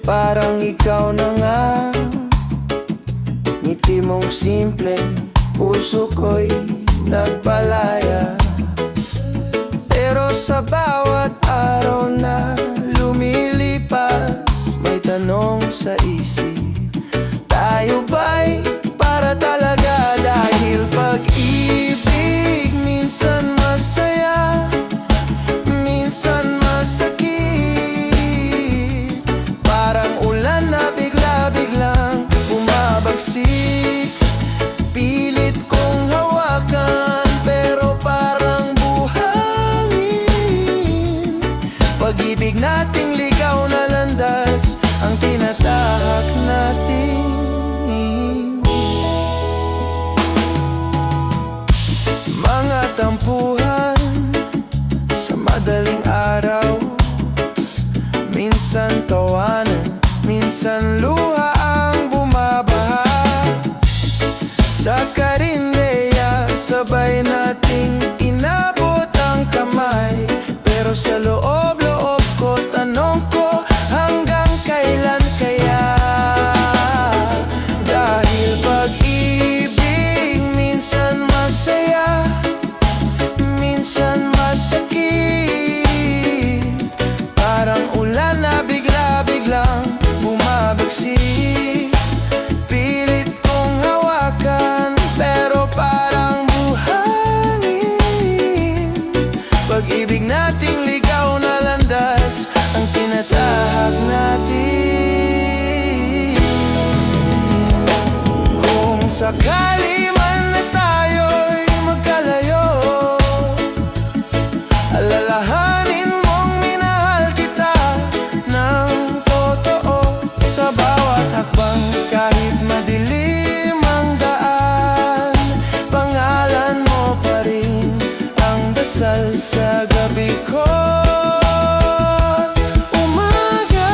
Parang ikaw na nga, ngiti mong simple, puso ko'y nagpalaya. Pero sa bawat araw na lumilipas, may tanong sa isip, tayo ba'y para talaga? Dahil pag-ibig minsan masaya, minsan masakit. Parang ulan na bigla-biglang bumabagsik. Pilit kong hawakan pero parang buhangin. Pag-ibig nating ligaw na landas ang tinatahak natin. Mga tampuhan sa madaling araw, minsan tawanan, minsan luha ang bumabaha. Sa karindeya, sabay nating inabot ang kamay. Pero sa loob-loob ko, tanong ko, hanggang kailan kaya? Dahil pag-ibig minsan masaya, minsan masakit. Parang ulan na bigla-biglang bumabagsik. Pilit kong hawakan pero parang buhangin. Pag-ibig nating ligaw na landas ang tinatahak natin. Kung sakali man na tayo'y magkalayo, alalahanin mong minahal kita ng totoo. Sa bawat hakbang, kahit madilim ang daan, pangalan mo pa rin ang dasal sa gabi ko. Umaga,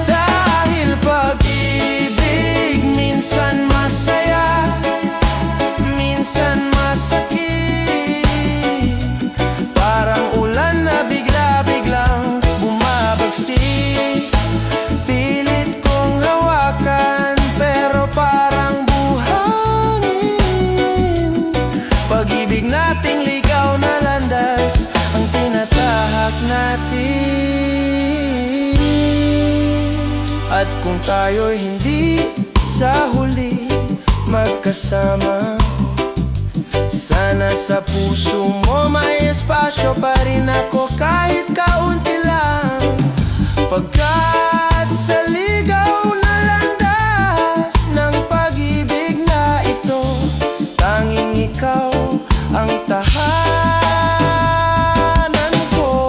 dahil pag-ibig minsan masaya, minsan masakit. Parang ulan na bigla-biglang bumabagsik. Pilit kong hawakan pero parang buhangin. Pag-ibig nating ligaw na landas ang tinatahak natin. At kung tayo'y hindi sa huli magkasama, sana sa puso mo may espasyo pa rin ako kahit kaunti lang. Pagkat sa ligaw na landas ng pag-ibig na ito, tanging ikaw ang tahanan ko.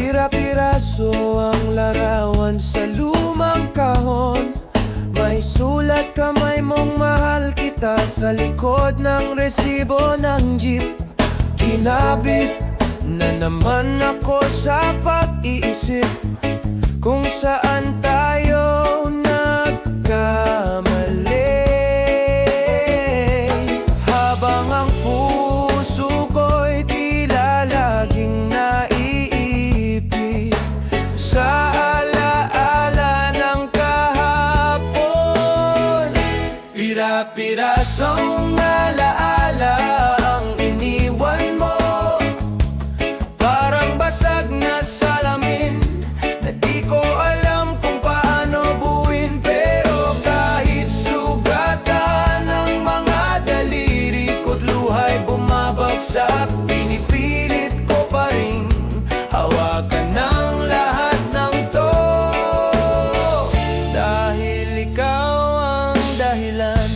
Pira-piraso ang larawan sa lumang kahon. May sulat kamay mong mahal kita sa likod ng resibo ng jeep. Kinabit na naman ako sa pag-iisip kung saan tayo nagkamali. Habang ang puso ko'y tila laging naiipit sa alaala ng kahapon. Pira-pirasong alaala ang iniwan mo, parang basag na salamin na di ko alam kung paano buuin. Pero kahit sugatan ng mga daliri ko't luha'y bumabagsak, pinipilit ko pa rin hawakan ng lahat ng to. Dahil ikaw ang dahilan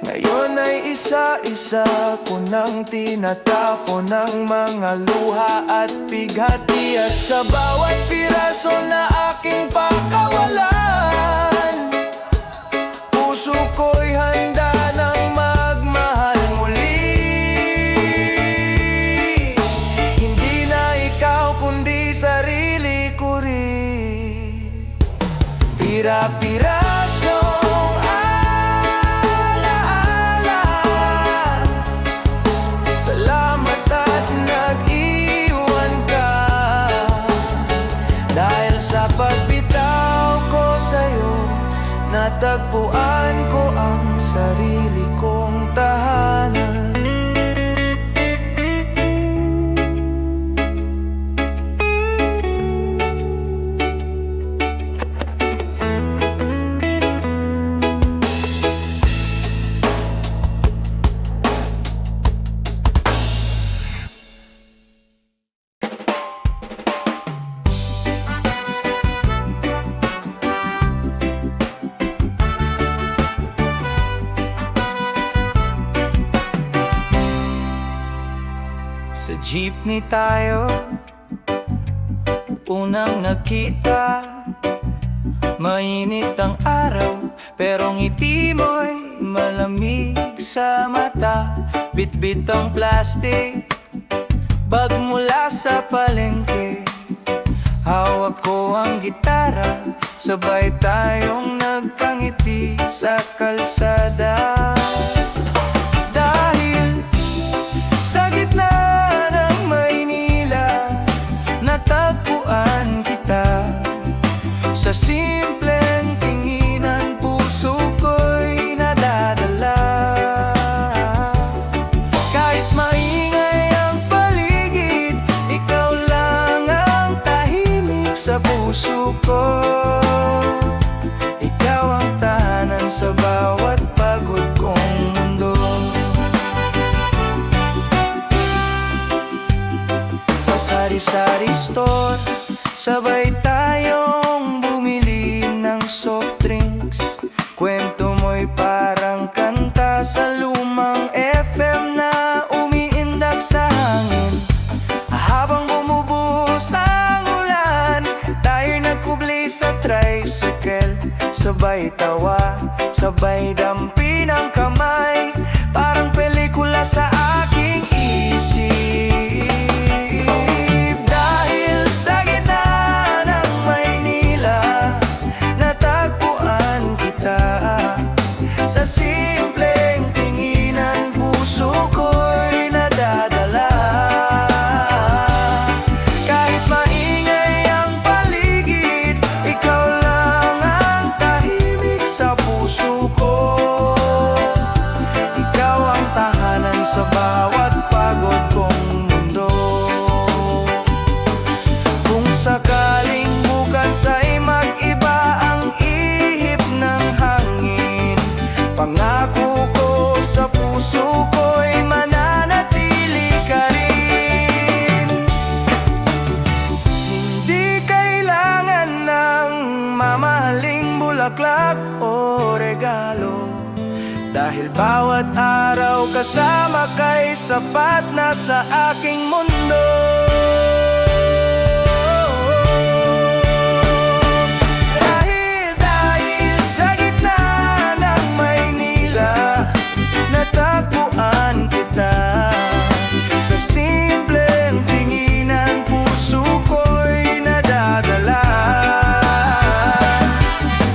Ngayon ay isa-isa ko nang tinatapon ang mga luha at pighati. At sa bawat piraso na aking pakawalan, puso ko'y handa ng magmahal muli. Hindi na ikaw kundi sarili ko rin. Pira-pirasong alaala, salamat at nag-iwan ka. Dahil sa pagbitaw ko sa'yo, natagpuan ko ang sarili kong tahanan. Sa jeepney tayo unang nakita. Mainit ang araw pero ngiti mo'y malamig sa mata. Bitbit ang plastic bag mula sa palengke. Hawak ko ang gitara, sabay tayong nagkangiti sa kalsada. Dahil sa gitna ng Maynila, natagpuan kita. Sa simpleng tinginan, puso ko'y nadadala. Kahit maingay ang paligid, ikaw lang ang tahimik sa puso ko. Ikaw ang tahanan sa bawat pagod kong mundo. Sa sari-sari store, sabay tayong bumili ng soft drinks. Kwento mo'y parang kanta sa lumang FM na umiindak sa hangin. Habang bumubuhos ang ulan, tayo'y nagkubli sa tricycle. Sabay tawa, sabay dampi ng kamay, parang pelikula sa aking isip. Dahil sa gitna ng Maynila, natagpuan kita. Sa simpleng tinginan, puso ko'y nadadala. Kahit maingay ang paligid, ikaw lang ang tahimik sa puso ko. Ikaw ang tahanan sa bawat pagod kong mundo. Kung sakaling bukas ay mag-iba ang ihip ng hangin, pangako ko sa puso ko'y mananatili ka rin. Hindi kailangan ng mamahaling bulaklak o regalo, dahil bawat araw kasama ka'y sapat na sa aking mundo. Dahil sa gitna ng Maynila, natagpuan kita. Sa simpleng tinginan, puso ko'y nadadala.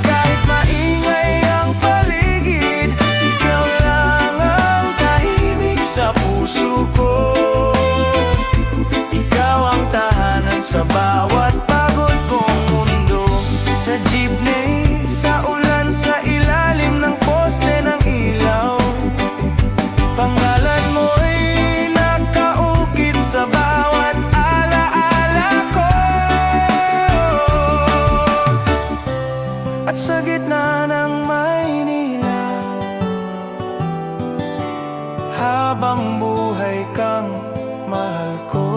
Kahit maingay ang paligid, ikaw lang ang tahimik sa puso ko. Ikaw ang tahanan sa bawat pagod kong mundo. Sa jeepney, sa ulan, sa ilalim ng poste ng ilaw, pangalan mo'y nakaukit sa bawat alaala ko. At sa gitna ng Maynila, habang buhay kang mahal ko.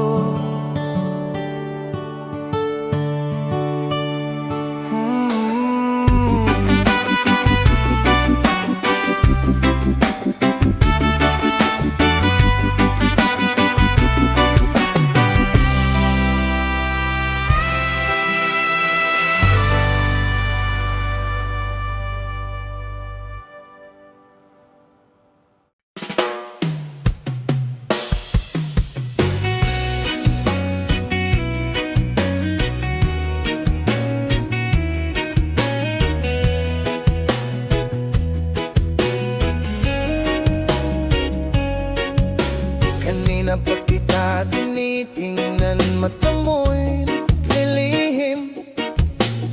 na pa kita tinitingnan, mata mo'y naglilihim.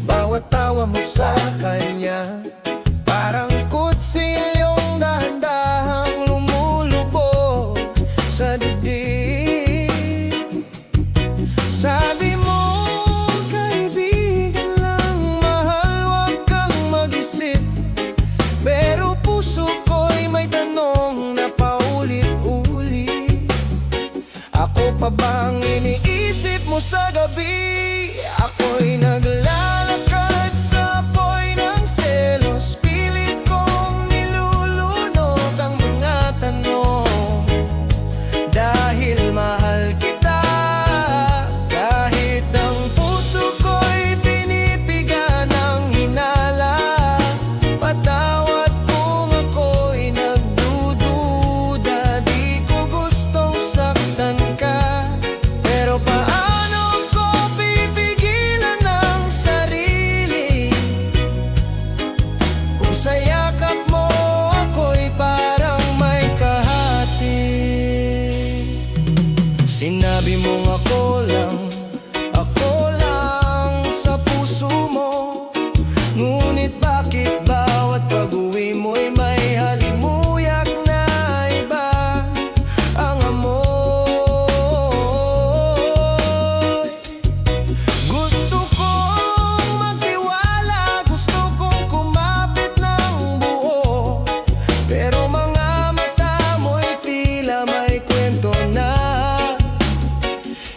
Bawat tawa mo sa kanya parang kutsilyong dahan-dahang lumulubog sa dibdib. Sabi mo, kaibigan lang, mahal, wag kang mag-isip. Pero puso ko'y may tanong na paulit-ulit. Ako pa bang iniisip mo sa gabi? Ako'y naglalakad sa apoy ng selos, pilit kong nilulunok ang mga tanong. Dahil mahal kita, kahit ang puso ko'y pinipiga ng hinala. Patawad kung ako'y nagdududa, di ko gustong saktan ka. Pero paano ko pipigilan ang sarili kung sa yakap mo ako'y parang may kahati? Sinabi mong ako lang sa puso mo. Ngunit bakit bawat pag-uwi mo'y may halimuyak na iba ang amoy? Gusto kong magtiwala, gusto kong kumapit ng buo, pero mga mata mo'y tila may kwento na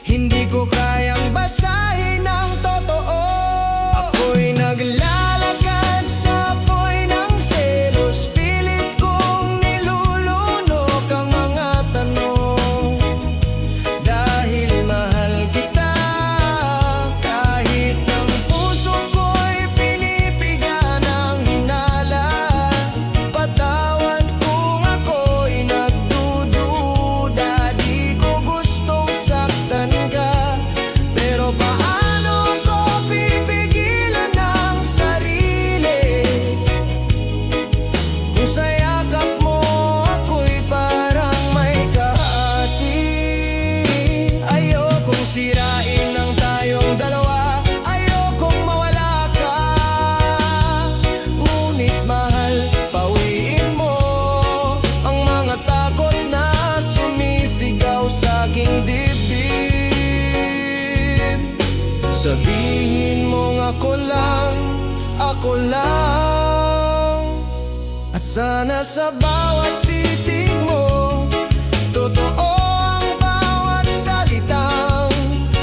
hindi ko kayang basahin ng totoo. Ako'y naglalakad sa apoy ng selos, pilit kong nilulunok ang mga tanong. Dahil mahal kita, kahit ang puso ko'y pinipiga ng hinala. Patawad kung ako'y nagdududa, di ko gustong saktan ka. Pero paano ko pipigilan ang sarili kung sa yakap mo ako'y parang may kahati? Ayokong sirain ang tayong dalawa, ayokong mawala ka. Ngunit mahal, pawiin mo ang mga takot na sumisigaw sa aking dibdib. Sabihin mong ako lang. At sana sa bawat titig mo, totoo ang bawat salitang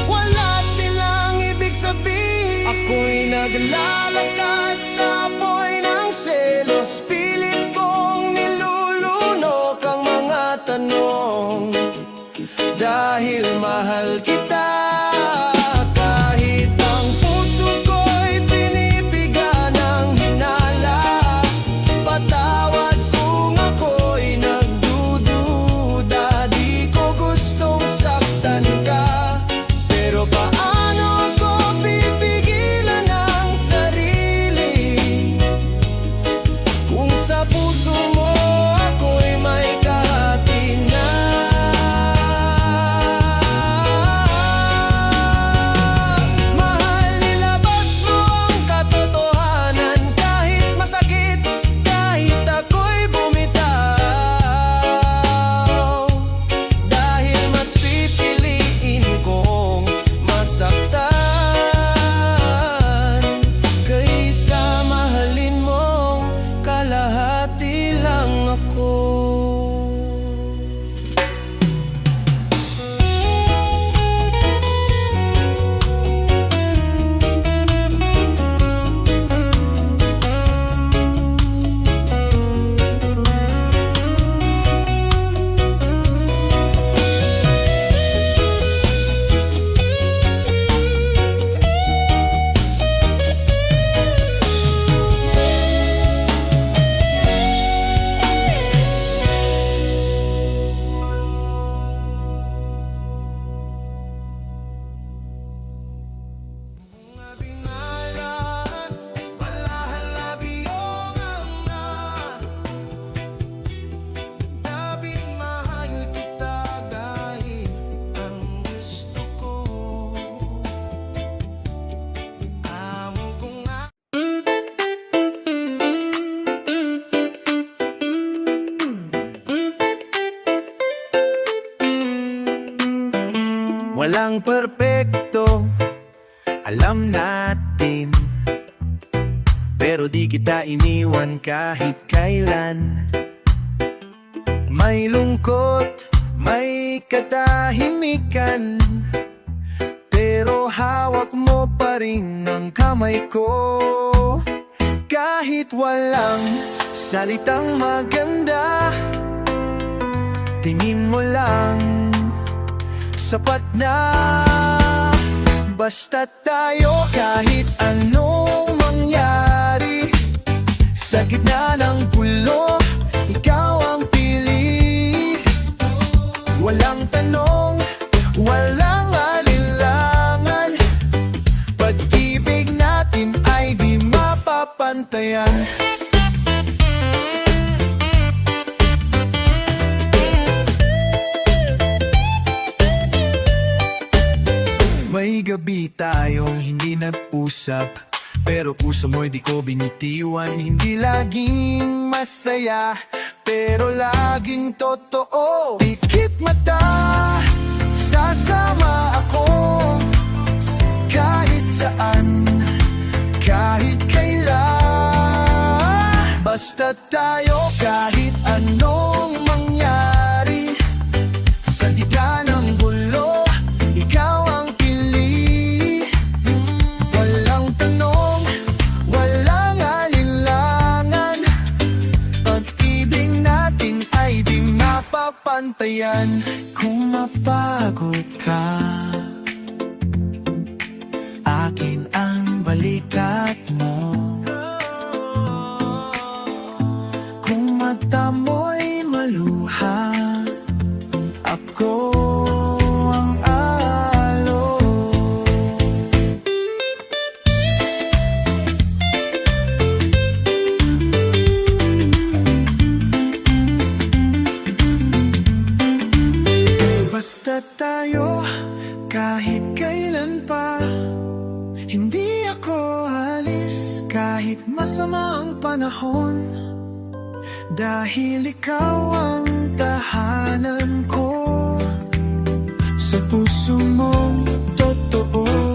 wala silang ibig sabihin. Ako'y naglalakad sa apoy ng selos, pilit kong nilulunok ang mga tanong. Dahil mahal kita, kahit ang puso ko'y pinipiga ng hinala. Patawad kung ako'y nagdududa, di ko gustong saktan ka. Pero paano ko pipigilan ang sarili kung sa puso mo ako'y may kahati na? Walang perpekto, alam natin, pero di kita iniwan kahit kailan. May lungkot, may katahimikan, pero hawak mo pa rin ang kamay ko. Kahit walang salitang maganda, tingin mo lang sapat na. Basta tayo kahit anong mangyari, sa gitna ng gulo, ikaw ang pili. Walang tanong, walang alinlangan, pag-ibig natin ay di mapapantayan. May gabi tayong hindi nag-usap, pero puso mo'y di ko binitiwan. Hindi laging masaya, pero laging totoo. Pikit mata, sasama ako kahit saan, kahit kailan. Basta tayo kahit anong mangyari, sa gitna ng gulo, ikaw ang pili. Walang tanong, walang alinlangan, pag-ibig natin ay di mapapantayan. Kung mapagod ka, akin ang balikat mo. Kung mata mo'y maluha, ako ang alo. Basta tayo kahit kailan pa, hindi ako alis kahit masama ang panahon, dahil ikaw ang tahanan ko sa puso mong totoo.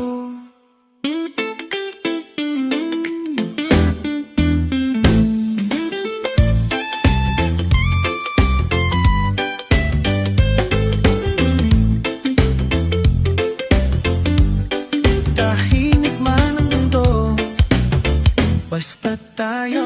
Tahimik man ang mundo, basta tayo.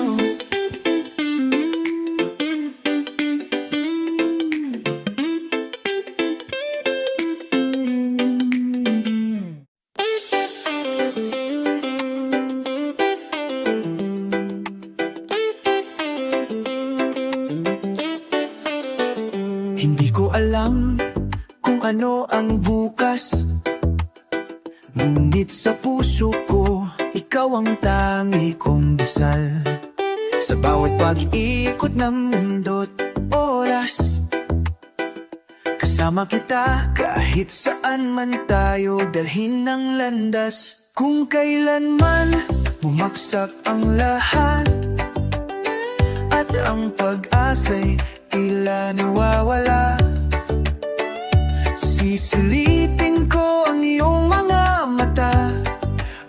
Hindi ko alam kung ano ang bukas, ngunit sa puso ko, ikaw ang tangi kong dasal. Sa bawat pag-ikot ng mundo't oras, kasama kita kahit saan man tayo dalhin ng landas. Kung kailanman bumagsak ang lahat, at ang pag-asa'y tila nawawala, sisilipin ko ang iyong mga mata,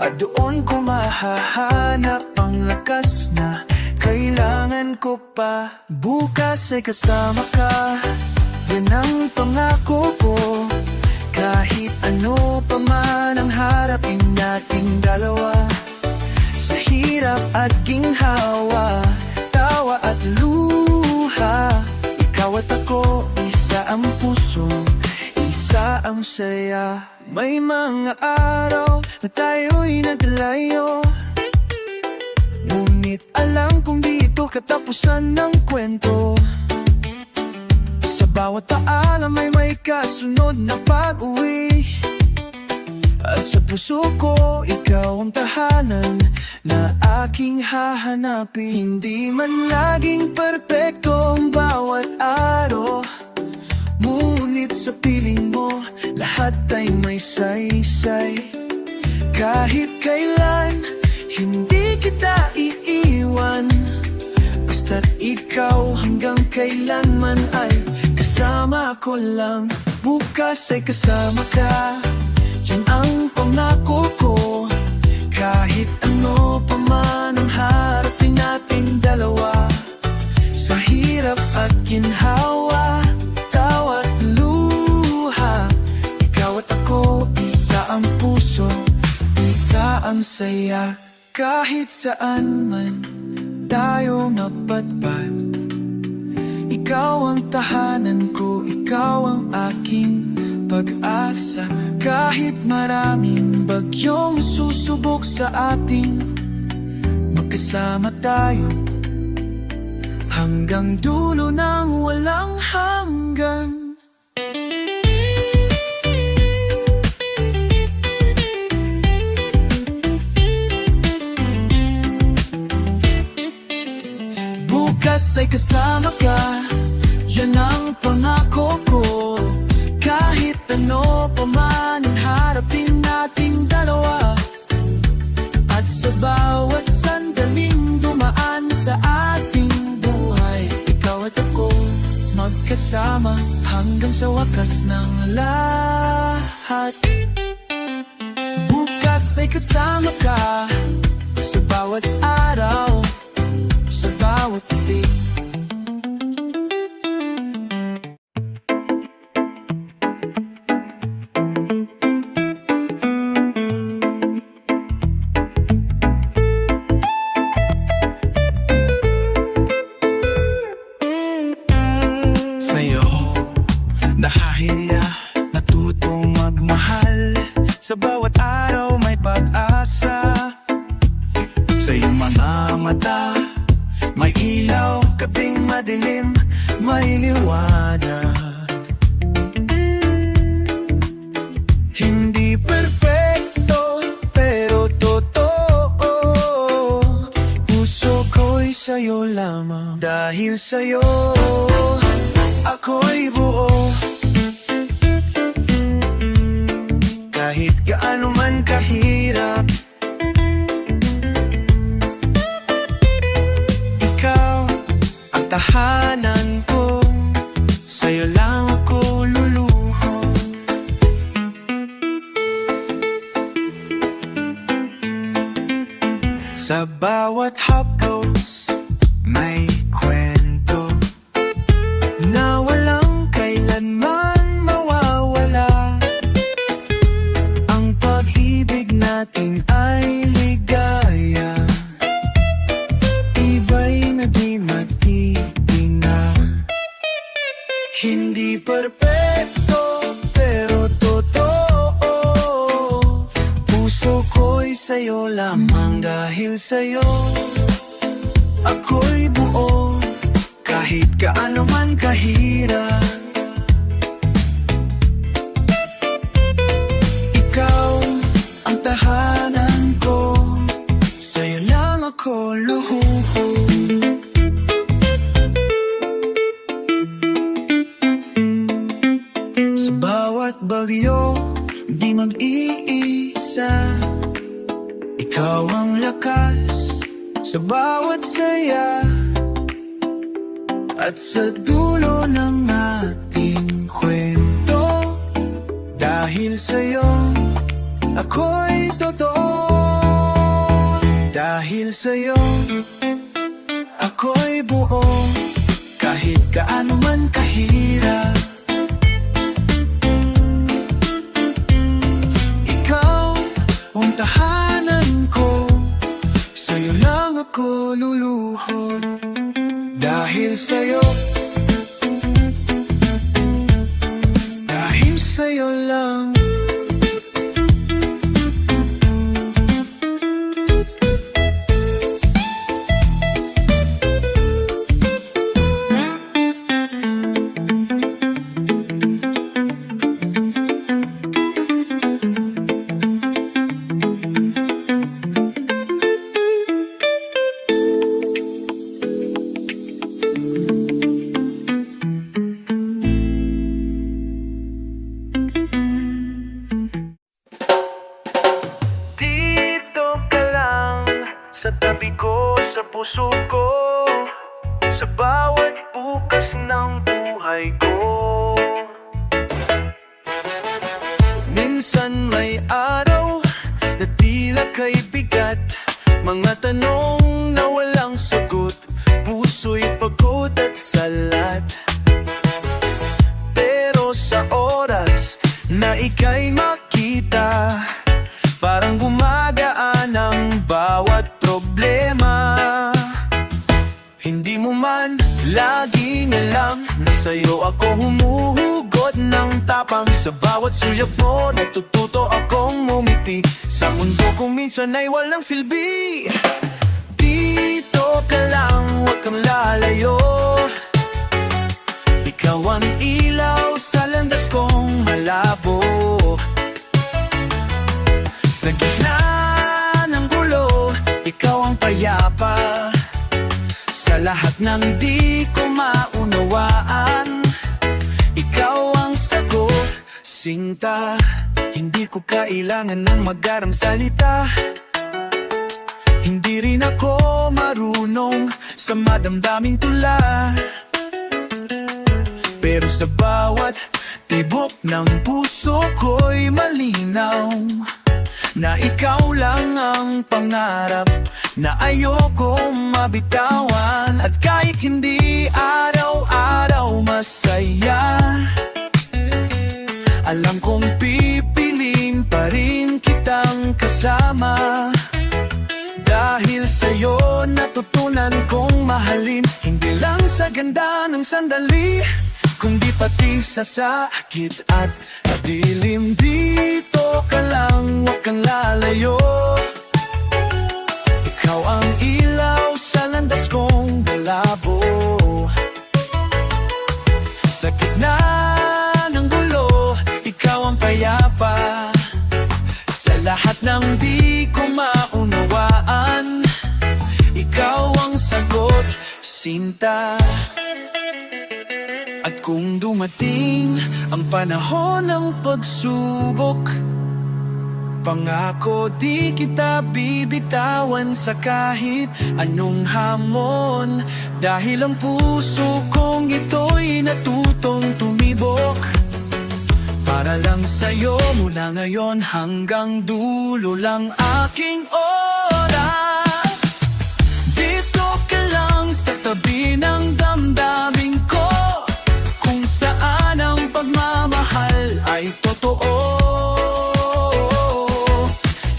at doon ko mahahanap ang lakas na kailangan ko pa. Bukas ay kasama ka, yan ang pangako ko. Kahit ano pa man ang harapin nating dalawa, sa hirap at ginhawa, tawa at luha, ikaw at ako, isa ang puso, isa ang saya. May mga araw na tayo'y naglayo, ngunit alam kong dito katapusan ng kwento. Sa bawat paalam ay may kasunod na pag-uwi, at sa puso ko, ikaw ang tahanan na aking hahanapin. Hindi man laging perpekto ang bawat araw, ngunit sa piling mo, lahat ay may saysay. Kahit kailan, hindi kita iiwan, basta't ikaw hanggang kailanman ay kasama ko lang. Bukas ay kasama ka, yan ang pangako ko. Kahit ano pa man ang harapin nating dalawa, sa hirap at ginhawa, tawa at luha, ikaw at ako, isa ang puso, isa ang saya. Kahit saan man tayo mapadpad, ikaw ang tahanan ko, ikaw ang aking pag-asa. Kahit maraming bagyong susubok sa ating, magkasama tayo hanggang dulo ng walang hanggan. Bukas ay kasama ka, yan ang pangako ko. Kahit ano pa man ang harapin nating dalawa, at sa bawat sandaling dumaan sa ating buhay, ikaw at ako magkasama hanggang sa wakas ng lahat. Bukas ay kasama ka sa bawat araw, sa bawat titik. Sa'yo, dahil natutong magmahal, sa bawat araw may pag-asa. Sa iyong mga mata, may ilaw, gabing madilim, may liwanag. Hindi perpekto, pero totoo. Puso ko'y sa'yo lamang, dahil sa'yo ako'y buo. Kahit gaano man kahirap, ikaw ang tahanan ko, sa'yo lang ako luluhod. Sa bawat haplos may kwento na walang kailanman mawawala. Ang pag-ibig natin ay ligaya, iba'y na di matitingnan. Hindi perpekto, pero totoo. Puso ko'y sa'yo lamang, dahil sa'yo ako'y buo. Kahit gaano man kahirap, ikaw ang tahanan ko, sa'yo lang ako luhuhod. Sa bawat bagyo, di mag-iisa, ikaw ang lakas sa bawat saya. At sa dulo ng ating kwento, dahil sa'yo ako'y totoo. Dahil sa'yo ako'y buo. Kahit gaano man kahirap, ikaw ang tahanan ko, sa'yo lang ako luluhod. Dahil sa'yo, dahil sa'yo lang. Sa tabi ko, sa puso ko, sa bawat bukas ng buhay ko. minsan may araw na tila kay bigat, mga tanong na walang sagot, puso'y pagod at salat. Pero sa oras na ika'y makita, parang gumagaan ang bawat problema. Hindi mo man laging alam na sa'yo ako humuhugot ng tapang. Sa bawat suyak mo, natututo akong ngumiti sa mundo kung minsan ay walang silbi. Dito ka lang, huwag kang lalayo. Ikaw ang ilaw sa landas kong malabo. Sa gitna ng gulo, ikaw ang payapa. Sa lahat ng di ko maunawaan, ikaw ang sagot, sinta. Hindi ko kailangan ng magarang salita. Hindi rin ako marunong sa madamdaming tula. Pero sa bawat tibok ng puso ko'y malinaw na ikaw lang ang pangarap na ayokong mabitawan. At kahit hindi araw-araw masaya, alam kong pipiliin pa rin kitang kasama. Dahil sa'yo natutunan kong mahalin, hindi lang sa ganda ng sandali, kundi pati sa sakit at dilim. Dito ka lang, huwag kang lalayo. Ikaw ang ilaw sa landas kong malabo. Sa gitna ng gulo, ikaw ang payapa. Sa lahat ng di ko maunawaan, ikaw ang sagot, sinta. At kung dumating ang panahon ng pagsubok, pangako di kita bibitawan sa kahit anong hamon. Dahil ang puso kong ito'y natutong tumibok para lang sa'yo. Mula ngayon hanggang dulo lang aking oras. Dito ka lang sa tabi ng damdamin ko, kung saan ang pagmamahal ay totoo.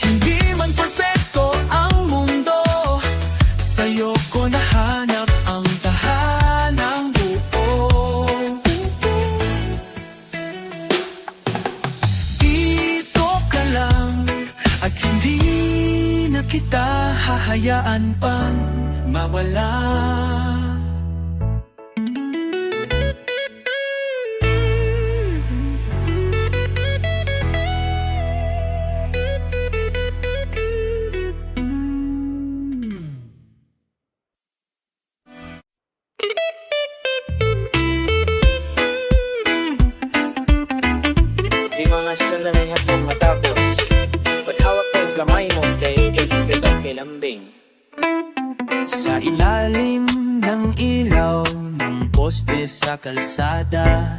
Hindi man perfecto ang mundo, sa'yo ko nahanap ang tahanang buo. Dito ka lang at hindi na kita hahayaan pang mawala. Di mga sandali hapong matapos, paghawak ng kamay mo kay ikipitong kilambing. Sa ilalim ng ilaw ng poste sa kalsada,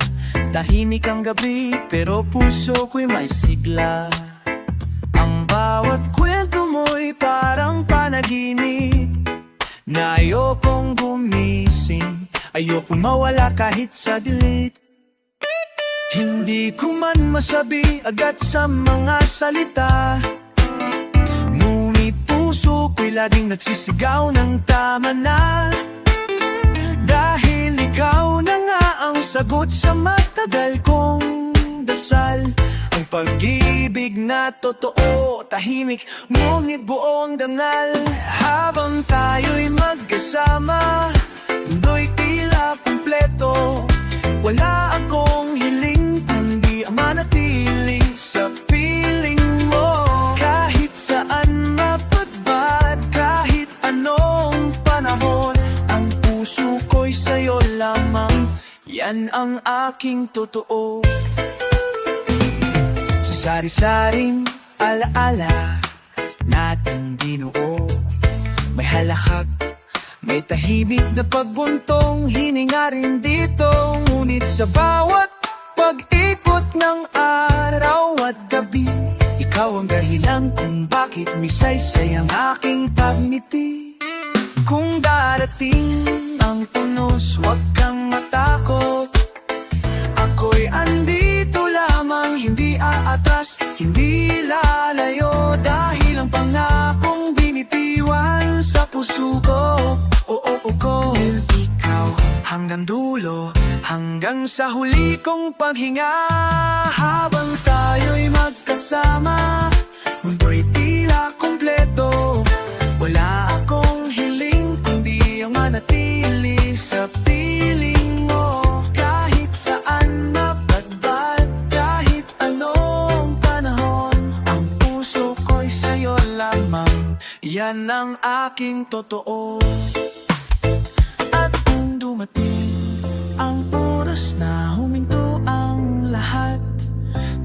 tahimik ang gabi pero puso ko'y may sigla. Ang bawat kwento mo'y parang panaginip na ayokong gumising, ayokong mawala kahit saglit. Hindi ko man masabi agad sa mga salita, ngunit puso ko'y laging nagsisigaw ng tama na. Dahil ikaw na nga ang sagot sa matagal kong dasal. Ang pag-ibig na totoo, tahimik ngunit buong dangal. Habang tayo'y magkasama, mundo'y tila kumpleto. Wala akong hiling kundi ang manatili sa piling mo. Kahit saan mapadbad, kahit anong panahon, ang puso ko'y sa'yo lamang, yan ang aking totoo. Sa sari-saring alaala nating binuo, may halakhak, may tahimik na pagbuntong hininga rin dito. Ngunit sa bawat pag-ikot ng araw at gabi, kung bakit misaysay ang aking pagngiti. Kung darating ang punos, huwag kang matakot. Ako'y andito lamang, hindi aatras, hindi lalayo. Dahil ang pangakong binitiwan sa puso ko, ko. Ikaw hanggang dulo, hanggang sa huli kong paghinga. Habang tayo'y magkasama, mundo'y tila kumpleto. Wala akong hiling kundi ang manatili sa piling mo. Kahit saan mapadbad, kahit anong panahon, ang puso ko'y sa'yo lamang. Yan ang aking totoo. At kung dumating ang oras na huminto ang lahat,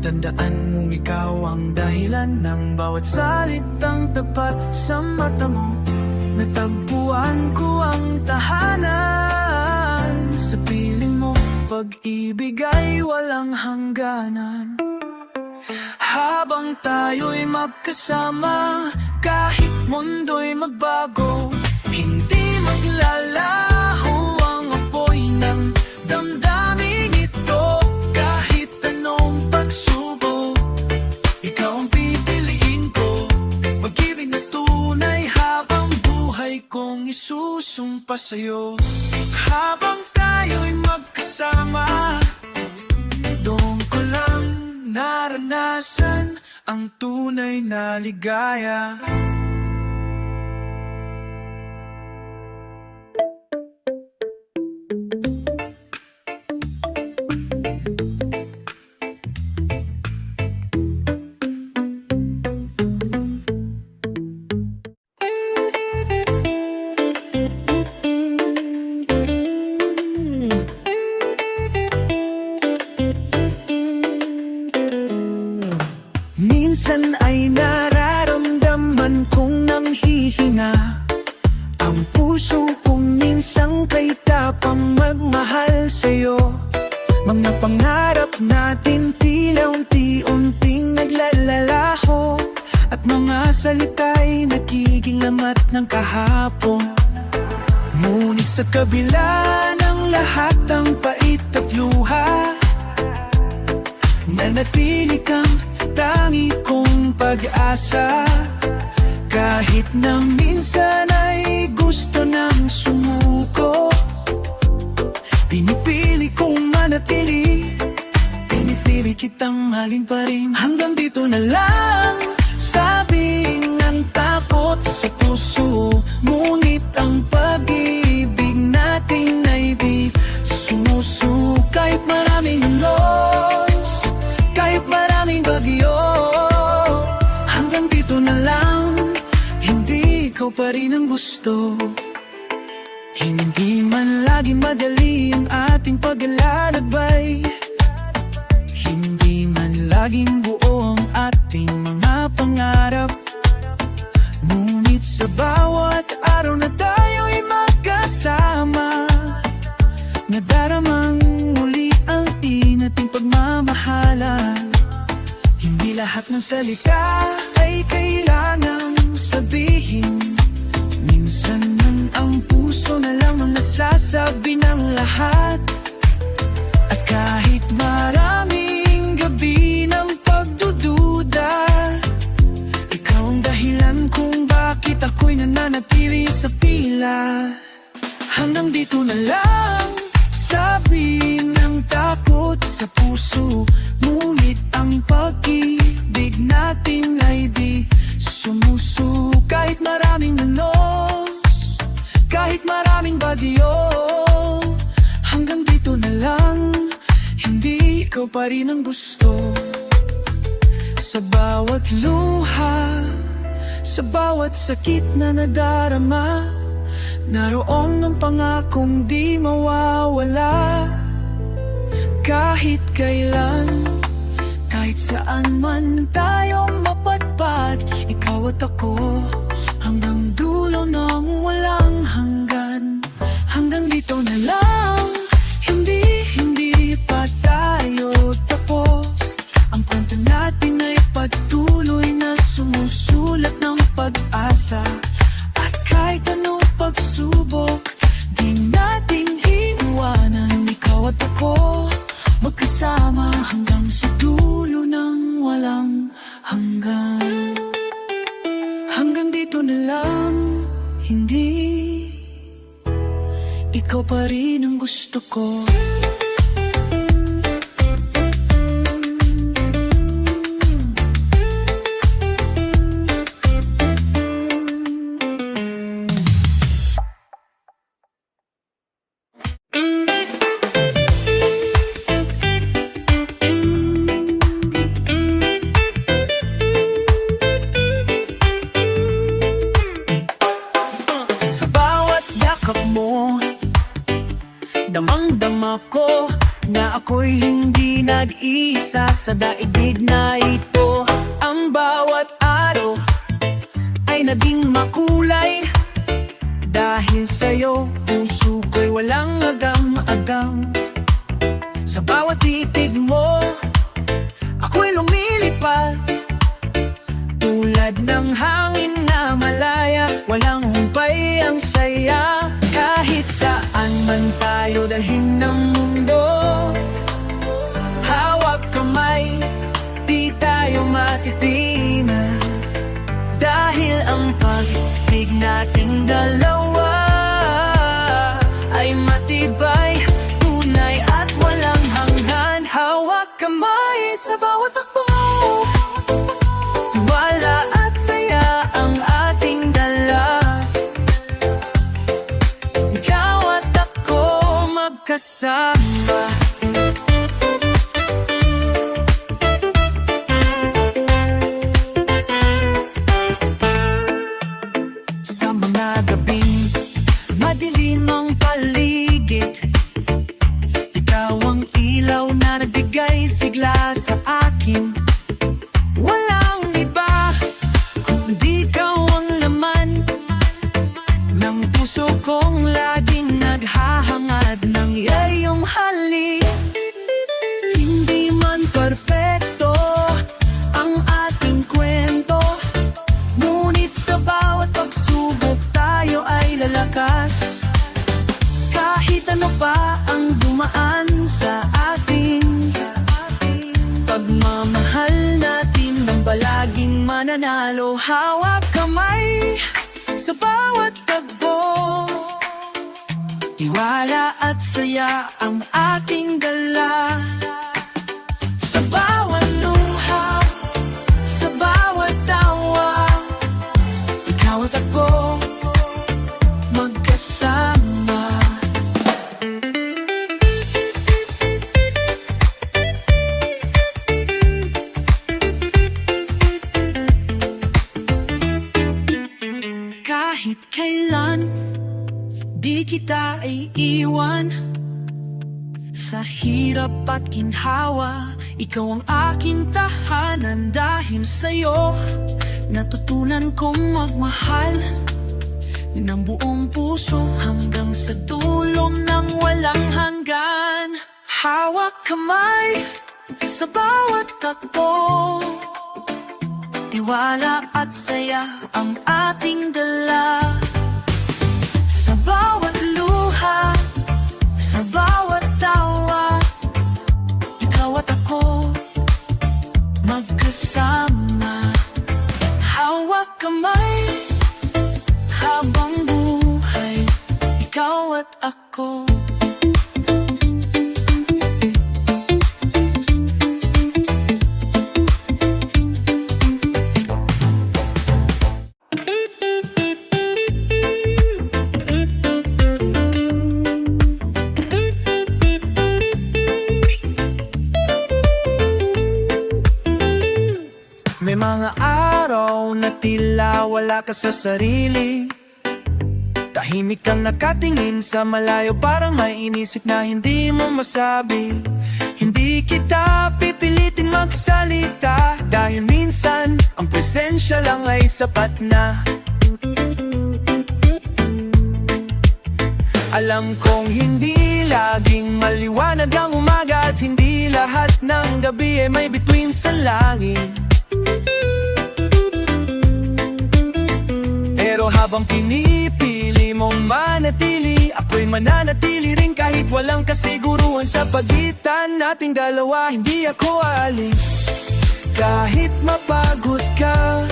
tandaan mong ikaw ang dahilan ng bawat salitang tapat sa mata mo. Natagpuan ko ang tahanan sa piling mo. Pag-ibig ay walang hangganan. Habang tayo'y magkasama, kahit mundo'y magbago, hindi maglalaho ang apoy ng damdaming ito. Kahit anong pagsubok, ikaw ang pipiliin ko. Pag-ibig na tunay habang buhay kong isusumpa sa'yo. Habang tayo'y magkasama, doon ko lang naranasan ang tunay na ligaya. Minsan ay nararamdaman kong nanghihina ang puso kong minsang kay tapang magmahal sa'yo. Mga pangarap natin tila unti-unting naglalalaho, at mga salita'y nakikilamat ng kahapon. Ngunit sa kabila ng lahat ng pait at luha, nanatili kang tangi kong pag-asa. Kahit na minsan ay gusto nang sumuko, pinipili kong manatili, pinipili kitang mahalin pa rin. Hanggang dito na lang, sabi ng takot sa puso. Ngunit ang pag-ibig natin ay di sumusuko. Kahit maraming ulos, kahit maraming bagyo, hanggang dito na lang, hindi ikaw pa rin ang gusto. Hindi man laging madali ang ating paglalakbay, hindi man laging buo ang ating mga pangarap. Ngunit sa bawat araw na tayo'y magkasama, nadaramang muli ang nating pagmamahalan. Hindi lahat ng salita ay kailangang sabihin. Minsan man ang puso na lang ang nagsasabi ng lahat. At kahit maraming gabi ng pagdududa, ikaw ang dahilan kung bakit ako'y nananatili sa pila. Hanggang dito na lang, sabi ng takot sa puso. Ngunit ang pag-ibig natin ay di sumusuko. Kahit maraming unos, kahit maraming badyo, hanggang dito na lang, hindi ikaw pa rin ang gusto. Sa bawat luha, sa bawat sakit na nadarama, naroon ang pangakong di mawawala. Kahit kailan, kahit saan man tayo mapadpad, ikaw at ako, hanggang dulo ng walang hanggan. Hanggang dito na lang, hindi pa tayo tapos. Ang kwento natin ay patuloy na sumusunod. na ako'y hindi nag-isa sa daigdig na ito. Ang bawat araw ay naging makulay dahil sa'yo, puso ko'y walang agam-agam. Sa bawat titig mo, ako'y lumilipad tulad ng hangin na malaya, walang humpay ang saya. Kahit saan man tayo dalhin ng mundo, hawak kamay, di tayo matitina. Dahil ang pag-ibig nating dalawa ay matibay, tunay at walang hanggan. Hawak kamay sa bawat takbo, tiwala at saya ang ating dala. Ikaw at ako magkasama. Sa mga gabing madilim ang paligid, ikaw ang ilaw na nagbigay sigla sa akin. Walang iba kundi ikaw ang laman ng puso kong laging naghahangad ng iyong halik. Hindi man perpekto ang ating kwento, ngunit sa bawat pagsubok tayo ay lalakas. Kahit ano pa ang dumaan sa ating pagmamahal natin ng balaging mananalo. Hawak kamay sa bawat tagpo, tiwala at saya ang ating dala. Sa bawat luha, sa bawat tawa, ikaw at ako magkasama. Kahit kailan di kita iiwan, sa hirap at ginhawa, ikaw ang aking tahanan. Dahil sa'yo, natutunan kong magmahal ng buong puso hanggang sa dulo ng walang hanggan. Hawak kamay sa bawat takbo, tiwala at saya ang ating dala. Sa bawat luha, sa bawat tawa, ikaw at ako magkasama. Hawak kamay habang buhay, ikaw at ako. May mga araw na tila wala ka sa sarili, tahimik kang nakatingin sa malayo, parang may inisip na hindi mo masabi. Hindi kita pipilitin magsalita, dahil minsan ang presensya lang ay sapat na. Alam kong hindi laging maliwanag ang umaga, at hindi lahat ng gabi ay may bituin sa langit. Pero habang pinipili mong manatili, ako'y mananatili rin kahit walang kasiguruhan sa pagitan nating dalawa. Hindi ako aalis kahit mapagod ka,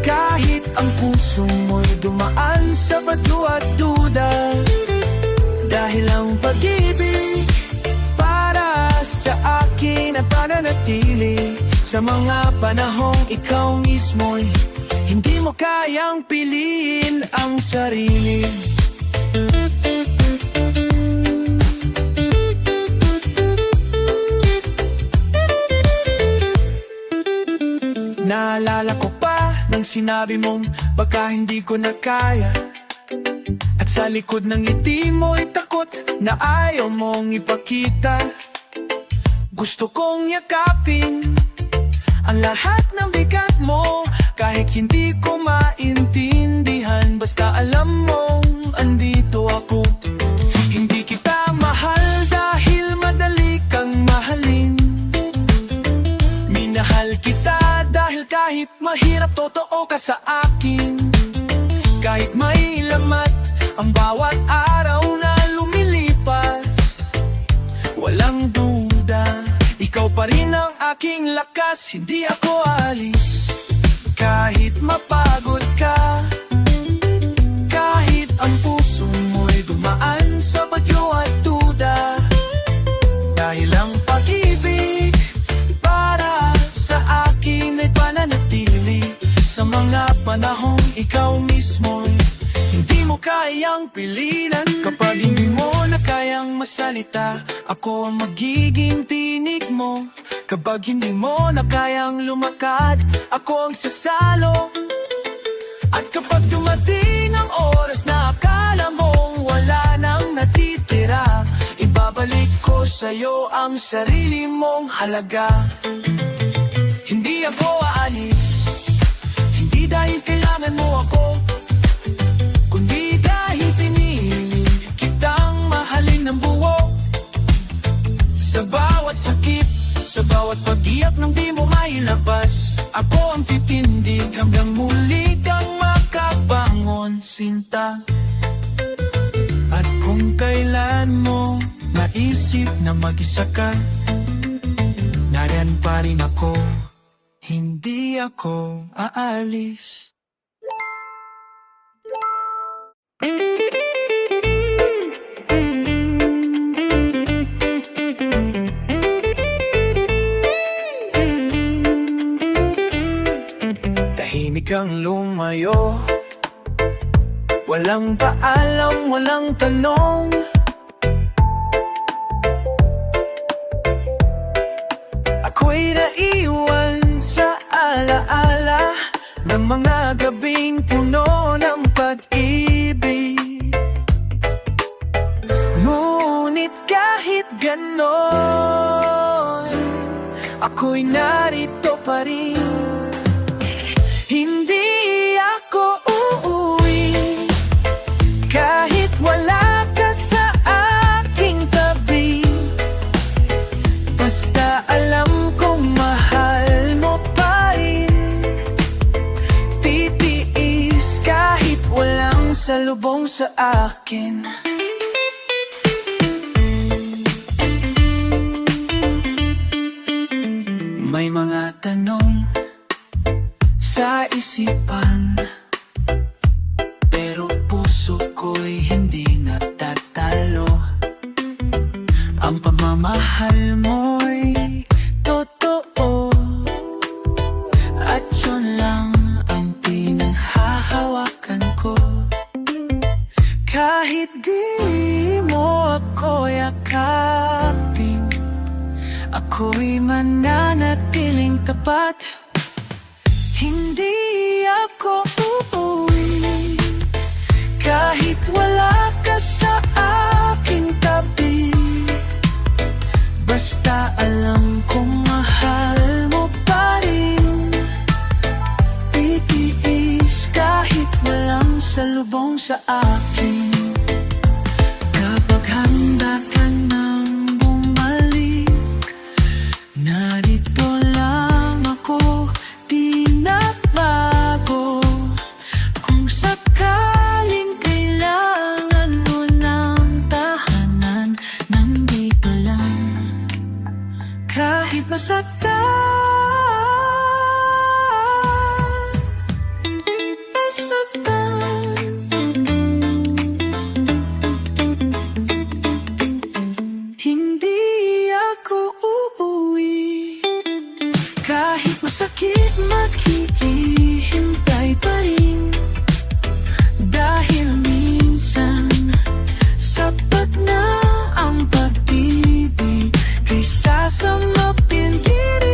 kahit ang puso mo'y dumaan sa bato at duda. Dahil ang pag-ibig para sa akin at pananatili sa mga panahong ikaw mismo'y hindi mo kayang piliin ang sarili. Naalala ko pa nang sinabi mong baka hindi ko na kaya, at Sa likod ng ngiti mo'y takot na ayaw mong ipakita. Gusto kong yakapin ang lahat ng bigat mo, kahit hindi ko maintindihan. Basta alam mong andito ako. Hindi kita mahal dahil madali kang mahalin. Minahal kita dahil kahit mahirap, totoo ka sa akin. Kahit may lamat ang bawat araw na lumilipas, walang duda, ikaw pa rin ang aking lakas. Hindi ako alis kahit mapagod ka, kahit ang puso mo'y dumaan sa bagyo at duda. Dahil ang pag-ibig para sa akin ay pananatili sa mga panahong ikaw mismo'y hindi mo kayang pilinan. Kapag hindi mo na kayang masalita, ako ang magiging tinig mo. Kapag hindi mo na kayang lumakad, ako ang sasalo. At kapag dumating ang oras na akala mong wala nang natitira, ibabalik ko sa'yo ang sarili mong halaga. Hindi ako aalis, hindi dahil kailangan mo ako, kundi dahil pinili kitang mahalin ng buo. Sa bawat sakit, sa bawat pag-iyak nang di mo mailabas, ako ang titindig hanggang muli kang makabangon, sinta. At kung kailan mo naisip na mag-isa ka, nariyan pa rin ako, hindi ako aalis. Tahimik kang lumayo, walang paalam, walang tanong. Ako'y naiwan sa alaala ng mga gabing puno ng pag-ibig. Ngunit kahit ganon, ako'y narito pa rin. Hindi ako uuwi kahit wala ka sa aking tabi. Basta alam kong mahal mo pa rin. Titiis kahit walang salubong sa akin. May mga tanong sa isipan, pero puso ko'y hindi natatalo. Ang pagmamahal mo'y totoo, at yun lang ang pinanghahawakan ko. Kahit di mo ako yakapin, ako'y mananatiling tapat. Hindi ako uuwi kahit wala ka sa aking tabi. Basta alam kong mahal mo pa rin. Titiis kahit walang salubong sa akin. Kapag handa ka nang bumalik, narito lang ako, di nagbago. Kung sakaling kailangan mo ng tahanan, nandito lang. Kahit masaktan, nasaktan, hindi ako uuwi. Kahit masakit, maghihintay pa rin. Dahil minsan sapat na ang pag-ibig kaysa sa mapilira.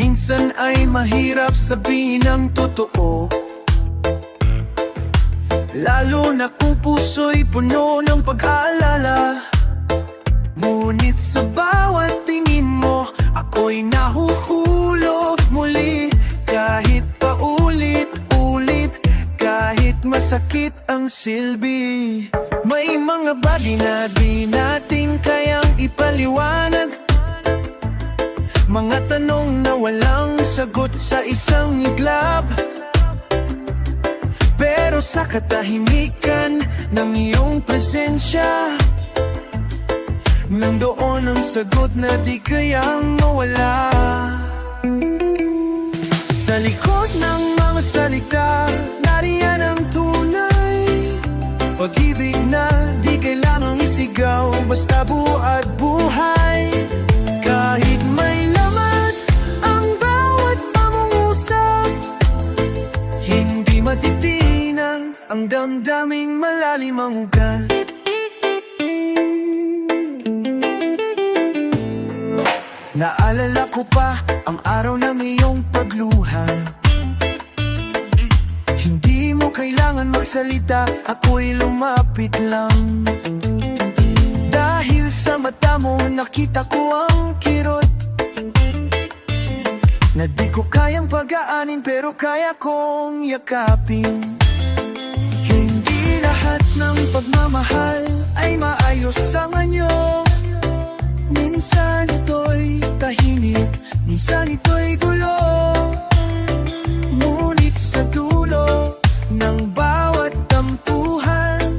Minsan ay mahirap sabihin ang totoo, lalo na kung puso'y puno ng pag-aalala. Ngunit sa bawat tingin mo, ako'y nahuhulog muli. Kahit paulit-ulit, kahit masakit ang silbi. May mga bagay na di natin kayang ipaliwanag, mga tanong na walang sagot sa isang iglap. Pero sa katahimikan ng iyong presensya, nandoon ang sagot na di kayang mawala. Sa likod ng mga salita, nariyan ang tunay. Pag-ibig na di kailangang isigaw, basta buo at buhay. Kahit may lamat ang bawat pangungusap, hindi matitinag ang damdaming malalim ang ugat. Naalala ko pa ang araw ng iyong pagluha. Hindi mo kailangan magsalita, ako'y lumapit lang. Dahil sa mata mo nakita ko ang kirot, na di ko kayang pag-aanin pero kaya kong yakapin. Hindi lahat ng pagmamahal ay maayos sa anyo. Minsan ito'y tahimik, minsan ito'y gulo. Ngunit sa dulo ng bawat tampuhan,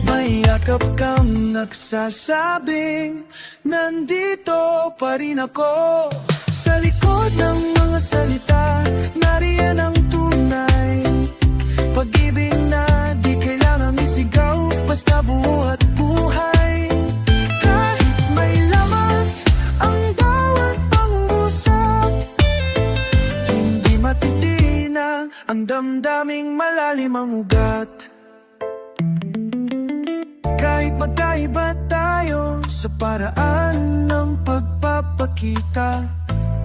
may yakap kang nagsasabing, nandito pa rin ako. Sa likod ng mga salita, nariyan ang tunay. Pag-ibig na di kailangang isigaw, basta buo at buhay. Ang damdaming malalim ang ugat. Kahit magkaiba tayo sa paraan ng pagpapakita,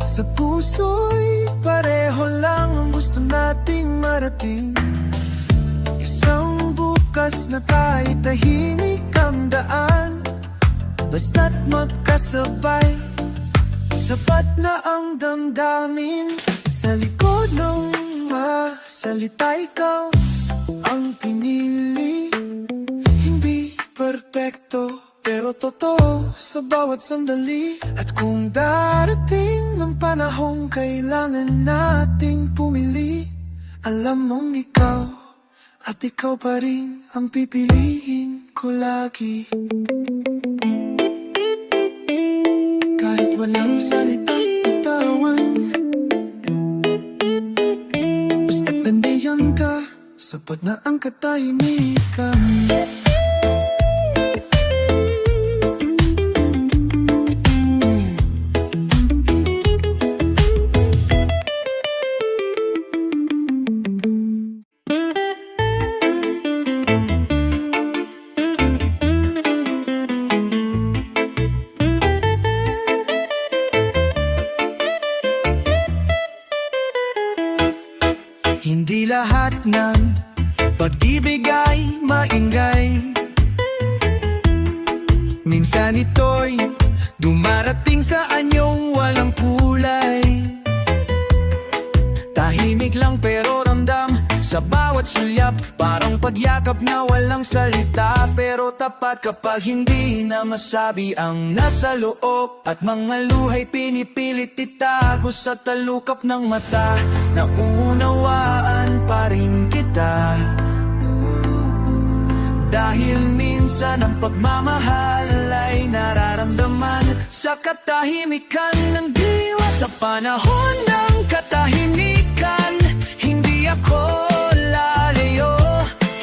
sa puso'y pareho lang ang gusto nating marating. Isang bukas na tayo'y tahimik ang daan, basta't magkasabay, sapat na ang damdamin. Sa likod ng salita, ikaw ang pinili. Hindi perpekto, pero totoo sa bawat sandali. At kung darating ang panahong kailangan nating pumili, alam mong ikaw at ikaw pa rin ang pipiliin ko lagi. Kahit walang salitang bitawan, nandiyan ka, sapat na ang katahimikan. Hindi lahat ng pag-ibig ay maingay. Minsan ito'y dumarating sa anyong walang kulay. Tahimik lang pero ramdam sa bawat sulyap, parang pagyakap na walang salita, pero tapat kapag hindi na masabi ang nasa loob. At mga luha'y pinipilit itago sa talukap ng mata. Naunawaan pa rin kita, dahil minsan ang pagmamahal ay nararamdaman sa katahimikan ng diwa. Sa panahon ng katahimikan, hindi ako lalayo.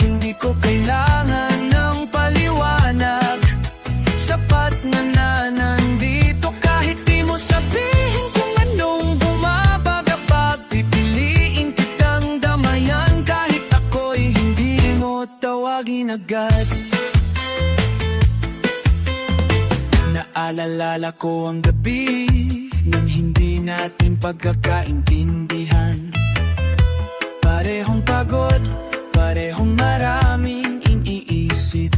Hindi ko kailangan ng paliwanag, sapat na nandito. Kahit di mo sabihin kung anong bumabagabag, pipiliin kitang damayan. Kahit ako'y hindi mo tawagin agad. Naalala ko ang gabi nang hindi natin pagkakaintindihan. Parehong pagod, parehong maraming iniisip.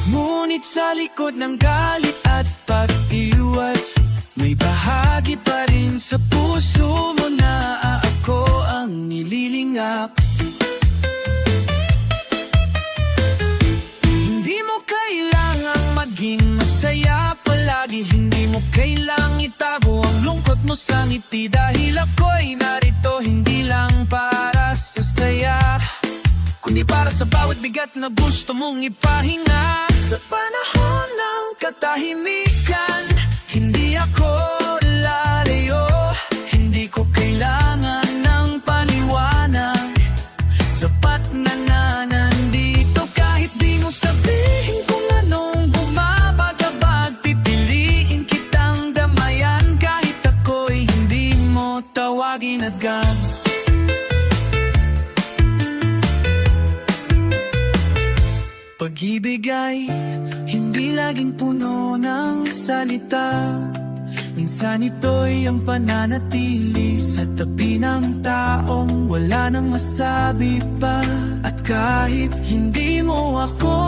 Ngunit sa likod ng galit at pag-iwas, may bahagi pa rin sa puso mo na ako ang nililingap. Hindi mo kailangang maging masaya palagi, hindi mo kailangang itago ang lungkot mo sa ngiti, dahil ako'y narito hindi lang para sa saya, kundi para sa bawat bigat na gusto mong ipahinga. Sa panahon ng katahimikan, hindi ako lalayo, hindi ko kailangan ng paliwanag. Sapat na nandito kahit di mo sabihin kung anong bumabagabag. Pipiliin kitang damayan kahit ako'y hindi mo tawagin agad. Pag-ibig ay hindi laging puno ng salita. Minsan ito'y ang pananatili sa tabi ng taong wala nang masabi pa. At kahit hindi mo ako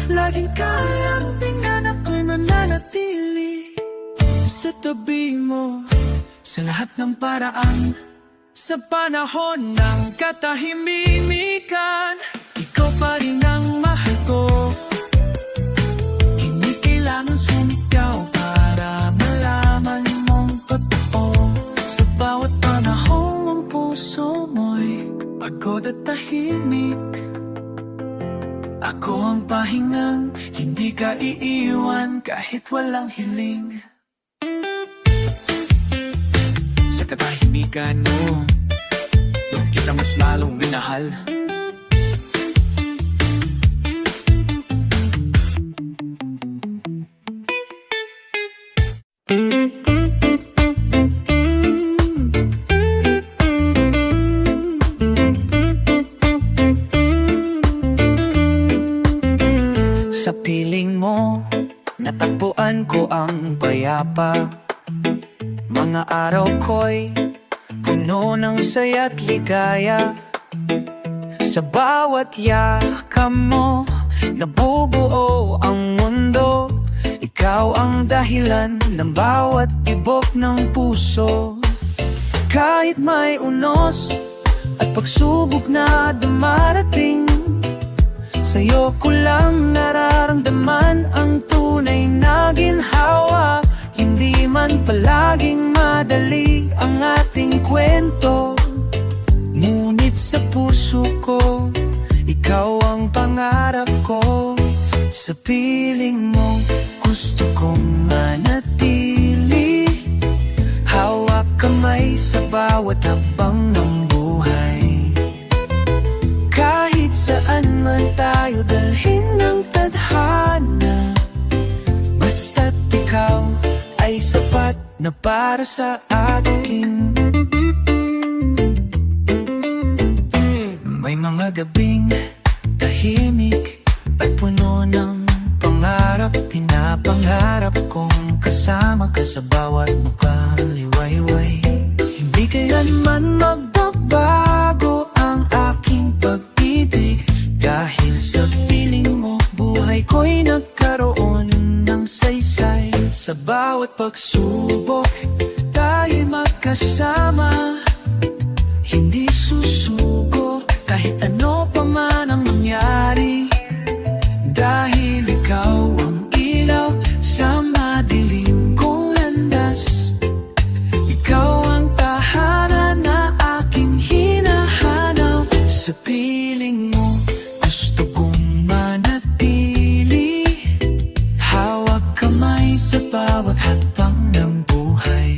laging kayang tingnan, ako'y mananatili sa tabi mo sa lahat ng paraan. Sa panahon ng katahimikan, ikaw pa rin ang mahal ko. Hindi kailangan sumigaw para malaman mong totoo. Sa bawat panahon ang puso mo'y pagod at tahimik. Ako ang pahingang hindi ka iiwan kahit walang hiling. Sa katahimikan mo, doon kita mas lalong minahal. Sa piling mo, natagpuan ko ang payapa. Mga araw ko'y puno ng saya't ligaya. Sa bawat yakam mo, nabubuo ang mundo. Ikaw ang dahilan ng bawat tibok ng puso. Kahit may unos at pagsubok na dumarating, sa'yo ko lang nararamdaman ang tunay na ginhawa. Hindi man palaging madali ang ating kwento, ngunit sa puso ko, ikaw ang pangarap ko. Sa piling mo, gusto kong manatili. Hawak kamay sa bawat habang ng buhay. Kahit saan man tayo dalhin ng tadhana, basta't ikaw ay sapat na para sa akin. May mga gabing tahimik at puno ng pangarap. Pinapangarap kong kasama ka sa bawat muka liwayway. Hindi kailanman magbabago ang aking pag-ibig, dahil sa piling mo, buhay ko'y nagkaroon ng saysay. Sa bawat pagsubok, tayo magkasama, hindi susuko kahit ano pa man ang mangyari. Dahil ikaw ang ilaw sa madilim kong landas. Ikaw ang tahanan na aking hinahanap. Sa piling mo, gusto kong manatili. Hawak kamay sa bawat hakbang ng buhay.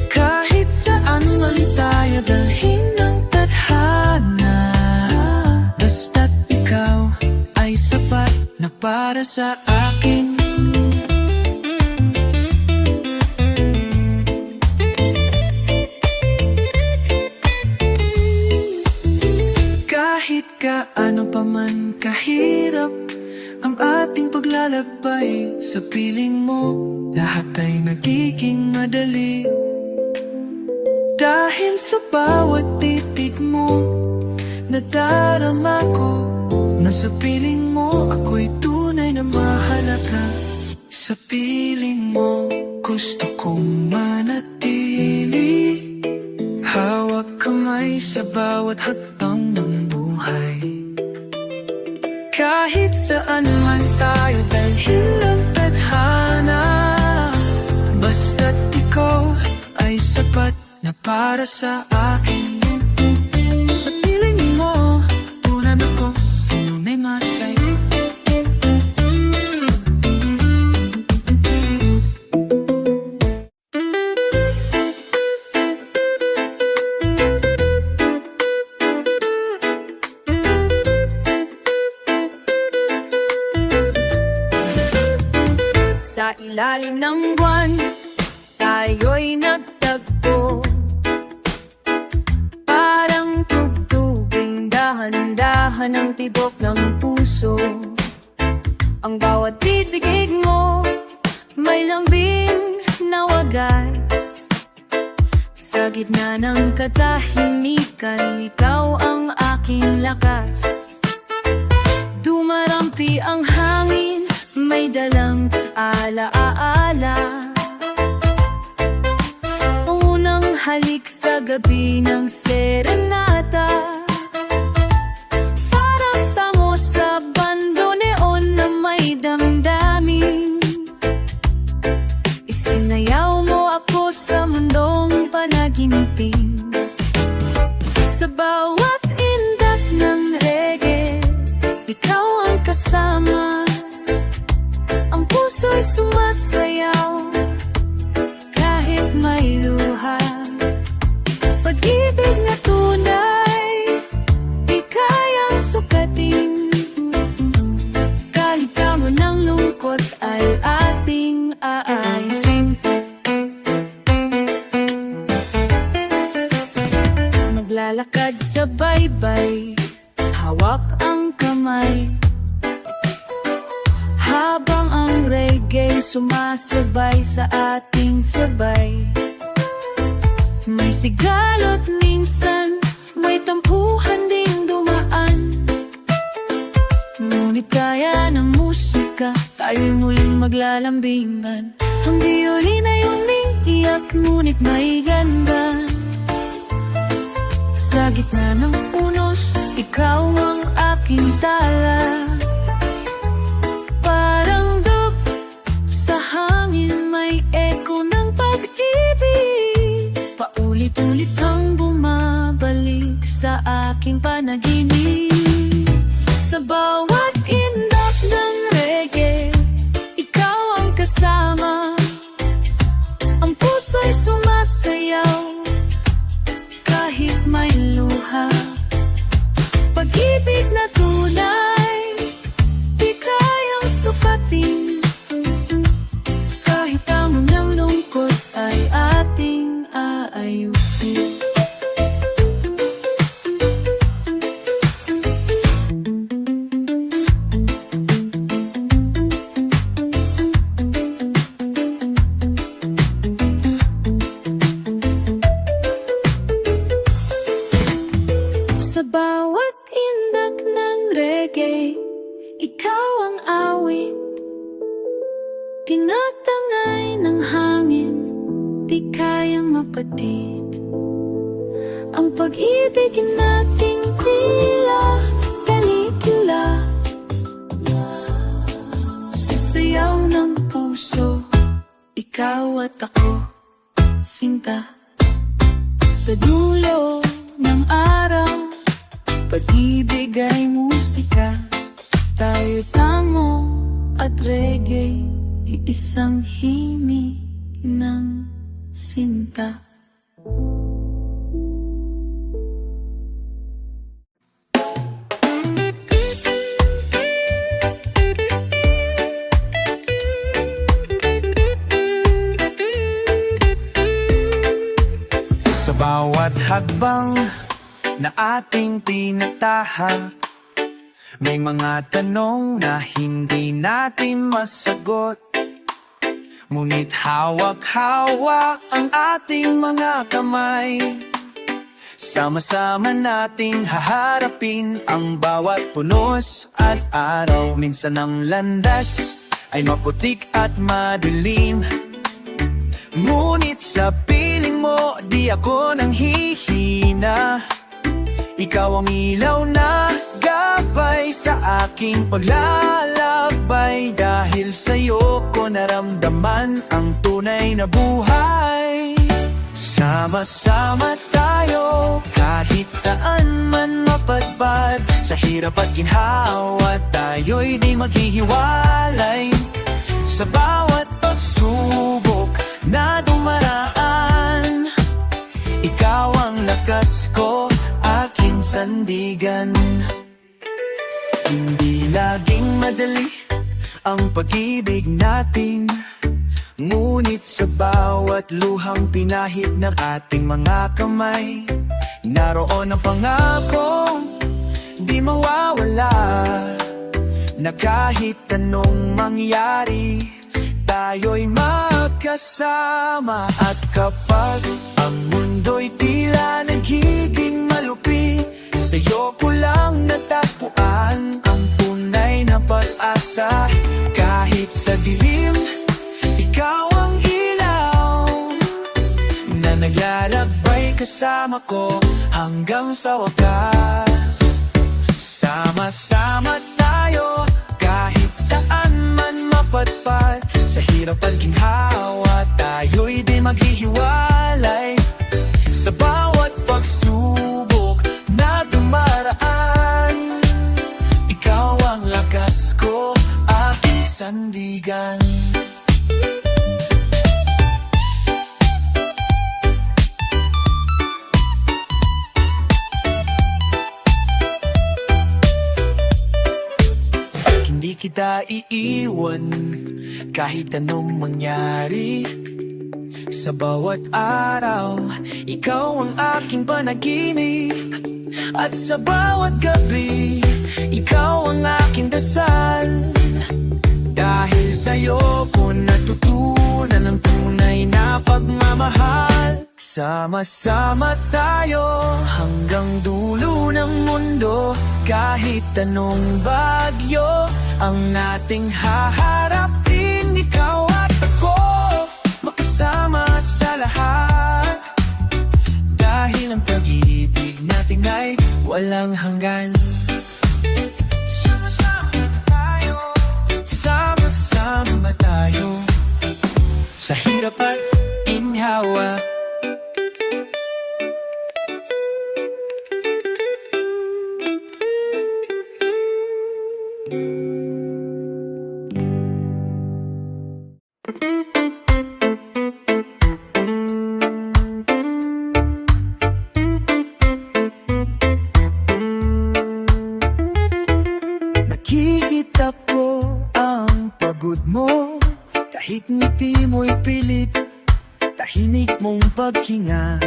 Kahit saan man tayo dalhin ng tadhana, basta't ikaw ay sapat na para sa akin. Kahit kaano pa man kahirap ang ating paglalakbay, sa piling piling mo, lahat ay nagiging madali. Dahil sa bawat titig mo, nadarama ko na sa piling mo ako'y tunay na mahalaga. Sa piling mo, gusto kong manatili, hawak kamay sa bawat hakbang ng buhay. Kahit saan man tayo dalhin ng tadhana, basta't ikaw ay sapat na para sa akin. Sa piling mo, tunay ako, tunay masaya. Sa ilalim ng buwan, tayo'y nagtagpo. Parang tugtuging dahan-dahan ang tibok ng puso. Ang bawat titig mo, may lambing na wagas. Sa gitna ng katahimikan, ikaw ang aking lakas. Dumarampi ang hangin, may dalang alaala. Ang unang halik sa gabi ng serenata, parang tamo sa bandoneon na may damdamin. Isinayaw mo ako sa mundong panaginipin. Sa bawat indak ng reggae, ikaw ang kasama. Ang puso'y sumasayaw kahit may luha. Pag-ibig na tunay, di kayang sukatin. Kahit tamo ng lungkot ay ating aayusin. Maglalakad sa baybay, hawak ang kamay, habang ang reggae sumasabay sa ating sabay. May sigalot minsan, may tampuhan ding dumaan. Ngunit kaya ng musika, tayo'y muling maglalambingan. Ang violin ay umiiyak, ngunit may ganda. Sa gitna ng unos, ikaw ang aking tala. Parang dub sa hangin, may echo ng pag-ibig. Paulit-ulit kang bumabalik sa aking panaginip. Sa bawat indak ng reggae, ikaw ang kasama. Ang puso'y sumasayaw kahit may luha. Pag-ibig na tunay, di kayang sukatin. Kahit tamo ng lungkot ay ating aayusin. Sa bawat indak ng reggae, ikaw ang awit. Tinatangay ng hangin, di kayang mapatid. Ang pag-ibig nating tila pelikula, sa sayaw ng puso, ikaw at ako, sinta. Sa dulo ng araw, pag-ibig ay musika. Tayo tango at reggae, iisang himig ng sinta. Sa bawat hakbang na ating tinatahak, may mga tanong na hindi natin masagot. Ngunit hawak-hawak ang ating mga kamay. Sama-sama nating haharapin ang bawat punos at araw. Minsan ang landas ay maputik at madilim, ngunit sa piling mo di ako nang hihina. Ikaw ang ilaw na gabay sa aking paglalakbay. Dahil sa'yo ko naramdaman ang tunay na buhay. Sama-sama tayo kahit saan man mapadpad. Sa hirap at ginhawa tayo'y di maghihiwalay. Sa bawat pagsubok na dumaraan, ikaw ang lakas ko, aking sandigan. Hindi laging madali ang pag-ibig natin, ngunit sa bawat luhang pinahid ng ating mga kamay, naroon ang pangakong di mawawala, na kahit anong mangyari, tayo'y magkasama. At kapag ang mundo'y tila nagiging malupit, sa'yo ko lang natagpuan ang tunay na pag-asa. Kahit sa dilim, ikaw ang ilaw na naglalakbay kasama ko hanggang sa wakas. Sama-sama tayo kahit saan man mapadpad. Sa hirap at ginhawa tayo'y di maghihiwalay. Sa bawat pagsubok na dumaraan, ikaw ang lakas ko, aking sandigan. Hindi kita iiwan kahit anong mangyari. Sa bawat araw, ikaw ang aking panaginip. At sa bawat gabi, ikaw ang aking dasal. Dahil sa'yo ko natutunan ang tunay na pagmamahal. Sama-sama tayo hanggang dulo ng mundo. Kahit anong bagyo ang nating haharapin, ikaw at ako makasama sa lahat. Dahil ang pag-ibig natin ay walang hanggan. Sama-sama tayo, sama-sama tayo, sa hirap at ginhawa. Nakikita ko ang pagod mo, kahit ngiti mo'y pilit. Tahimik mong paghinga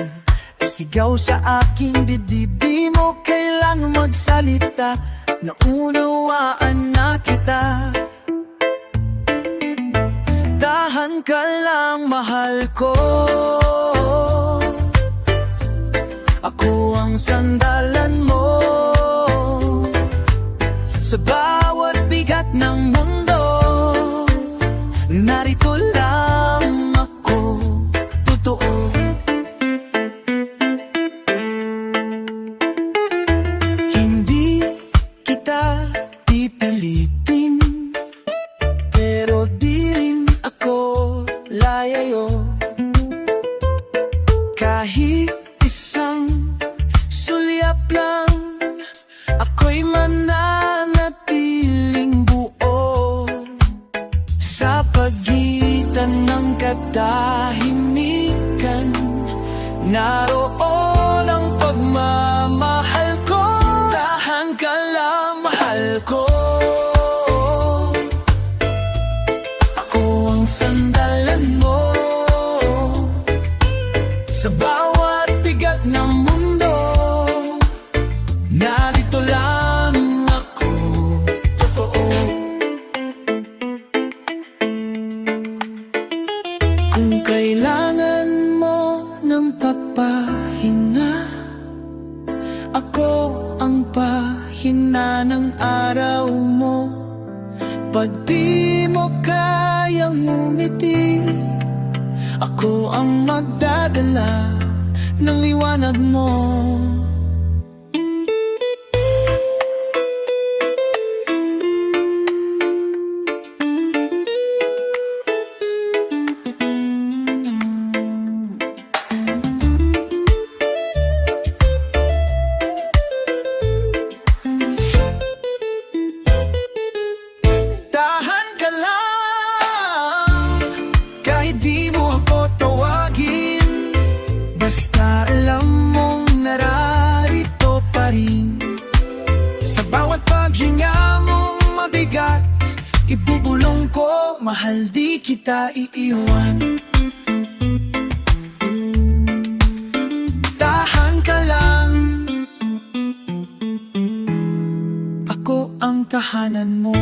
ay sigaw sa aking dibdib. Di mo kailangang magsalita, naunawaan na kita. Dahan ka lang, mahal ko. Ako ang sandalan mo. Sa bawat bigat ng mundo, narito lang ako, totoo. Hindi kita pipilitin, pero di rin ako layayo. Kahit isang sulyap lang, ako'y mananatiling buo. Sa pagitan ng katahimikan, naroon ang pagmamahal ko. Tahan ka lang, mahal ko. Ako ang sandalan mo. Sa bawat bigat ng mundo, narito lang ako, totoo. Kung kailangan mo ng papahinga, ako ang pahina ng araw mo. Pag di mo kayang umiti, ako ang magdadala ng liwanag mo. Tahan ka lang, kahit di mo ako tawagin, basta alam mong nararito pa rin. Sa bawat paghinga mong mabigat, ibubulong ko, mahal di kita iiwan. Tahan ka lang, ako ang tahanan mo.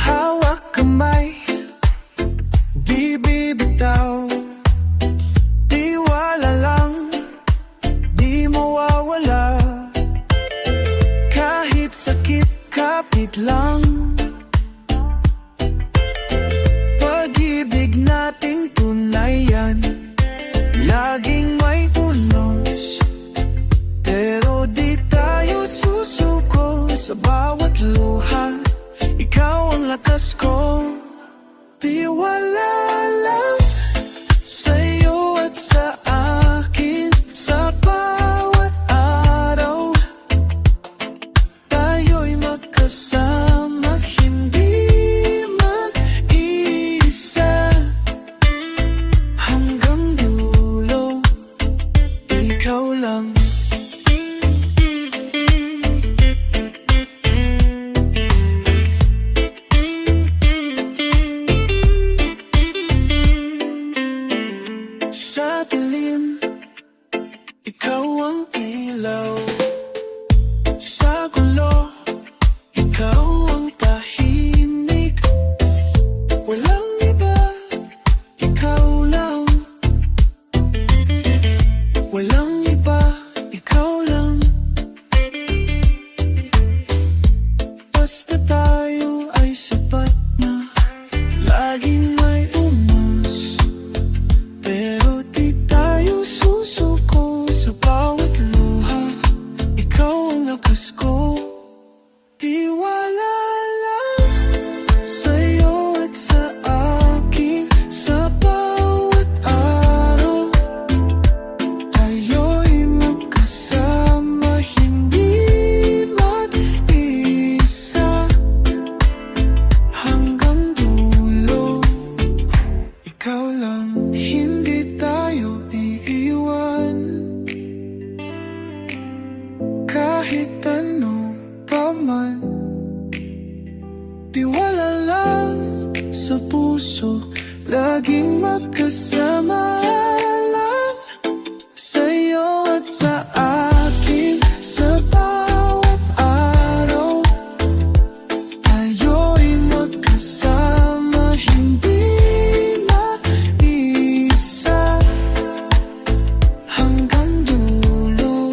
Hawak kamay, di bibitaw, tiwala lang, di mawawala. Kahit sakit, kapit lang, pag-ibig nating tunay yan, laging may unos. Pero di tayo susuko sa bawat luha, ikaw ang lakas ko. Tiwala lang sa'yo at sa akin, sa bawat araw tayo'y magkasama, hindi mag-isa. Hanggang dulo, ikaw lang. Sa dilim, ikaw ang ilaw. Sa gulo, ikaw ang tahimik. Walang iba, ikaw lang. Walang iba, ikaw lang. Basta tayo ay sapat na, laging may umas. Pero di tayo susuko sa bawat luha, ikaw ang lakas ko. Tiwala lang sa'yo at sa akin, sa bawat araw tayo'y magkasama, hindi mag-isa. Hanggang dulo, ikaw lang. Hindi tayo iiwan, kahit ano pa man. Tiwala lang sa puso, laging magkasama lang. Sa'yo at sa akin, sa bawat araw tayo'y magkasama, hindi mag-isa. Hanggang dulo,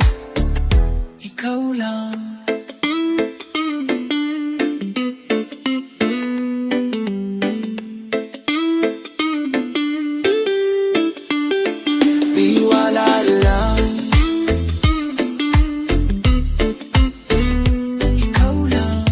ikaw lang. Tiwala lang, ikaw lang.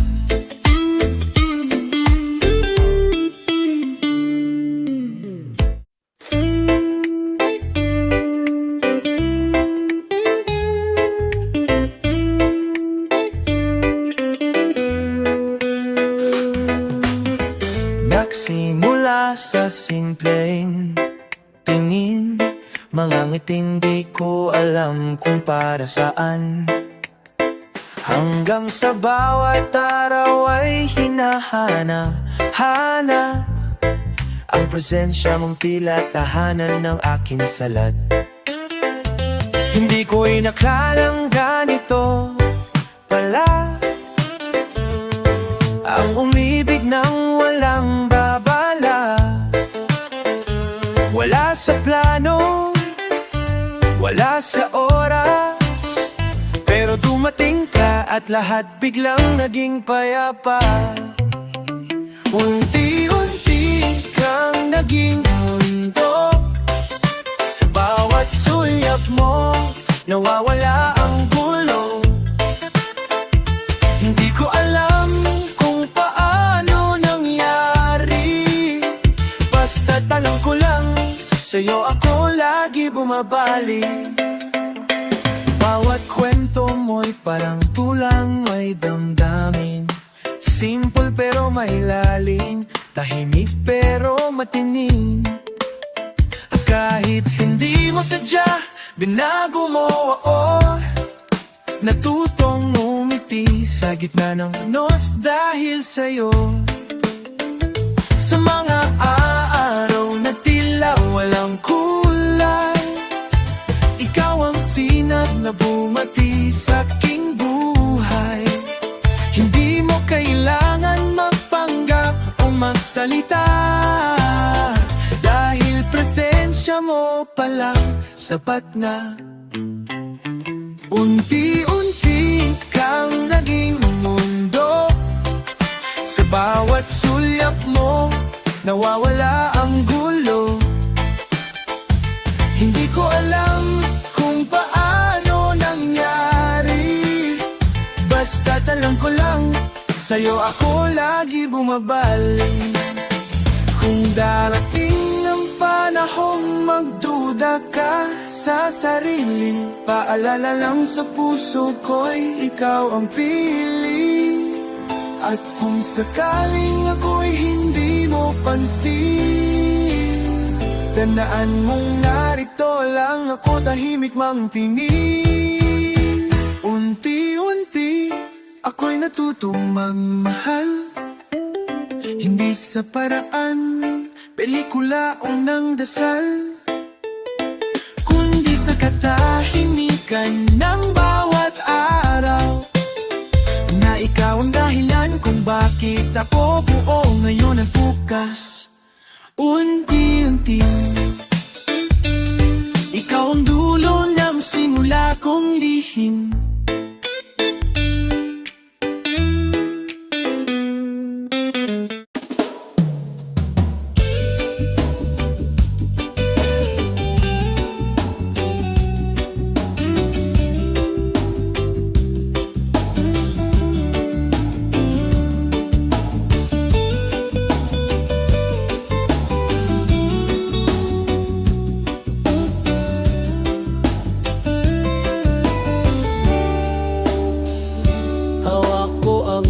Nagsimula sa simpleng tingin, Mga ngiting di ko alam kung para saan. Hanggang sa bawat araw ay hinahanap ang presensya mong tila tahanan ng aking salat. Hindi ko inakalang ganito pala ang umibig ng walang babala. Wala sa plano, wala sa oras, pero dumating ka at lahat biglang naging payapa. Unti-unti kang naging mundo, sa bawat sulyap mo nawawala ang gulo. Hindi ko alam kung paano nangyari, basta't alam ko lang sa'yo ako lagi bumabalik. Bawat kwento mo'y parang tulang may damdamin, simple pero may lalim, tahimik pero matining. At kahit hindi mo sadya, binago mo ako, natutong umiti sa gitna ng nos dahil sa'yo. Sa mga araw na tila walang kulay, ikaw ang sinag na bumati sa aking buhay. Hindi mo kailangan magpanggap o magsalita, dahil presensya mo palang sapat na. Unti-unti kang naging mundo, sa bawat sulyap mo nawawala ang gulo. Hindi ko alam kung paano nangyari, basta't alam ko lang sa'yo ako lagi bumabalik. Kung darating ang panahong magduda ka sa sarili, paalala lang sa puso ko'y ikaw ang pili. At kung sakaling ako'y hindi mo pansin, tandaan mong narito lang ako, tahimik mang tingin. Unti-unti ako'y natutong magmahal, hindi sa paraan pelikula o ng dasal, kundi sa katahimikan ng bawat araw, na ikaw ang dahilan kung bakit ako buo ngayon at bukas. Unti-unti ikaw ang dulo ng simula kong lihim.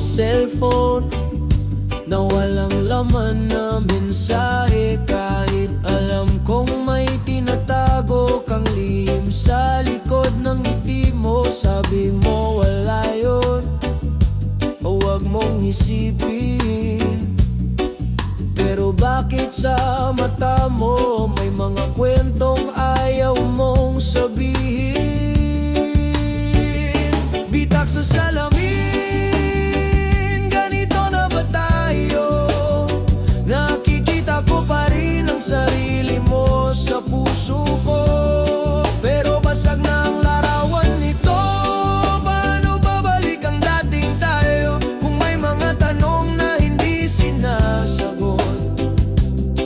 Cellphone na walang laman na mensahe, kahit alam kong may tinatago kang lihim sa likod ng ngiti mo. Sabi mo wala yun, o wag mong isipin, pero bakit sa mata mo may mga kwentong ayaw mong sabihin? Bitak sa salamin, nakikita ko pa rin ang sarili mo sa puso ko, pero basag na ang larawan nito. Paano babalik ang dating tayo kung may mga tanong na hindi sinasagot?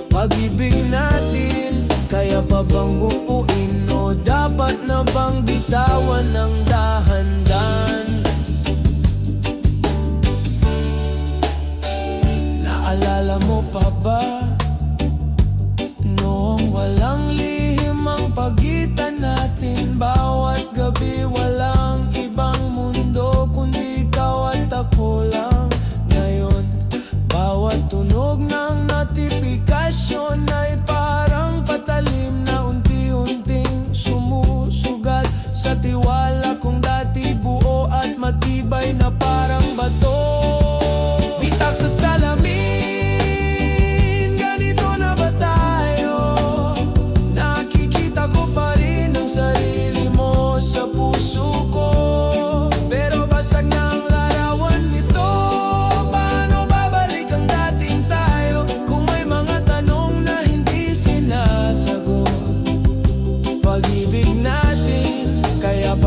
Pag-ibig natin, kaya pa bang buuin o dapat na bang bitawan ng dahan-dahan? Naalala mo pa ba noong walang lihim ang pagitan natin? Bawat gabi walang ibang mundo kundi ikaw at ako lang. Ngayon bawat tunog ng notifikasyon ay parang patalim na unti-unting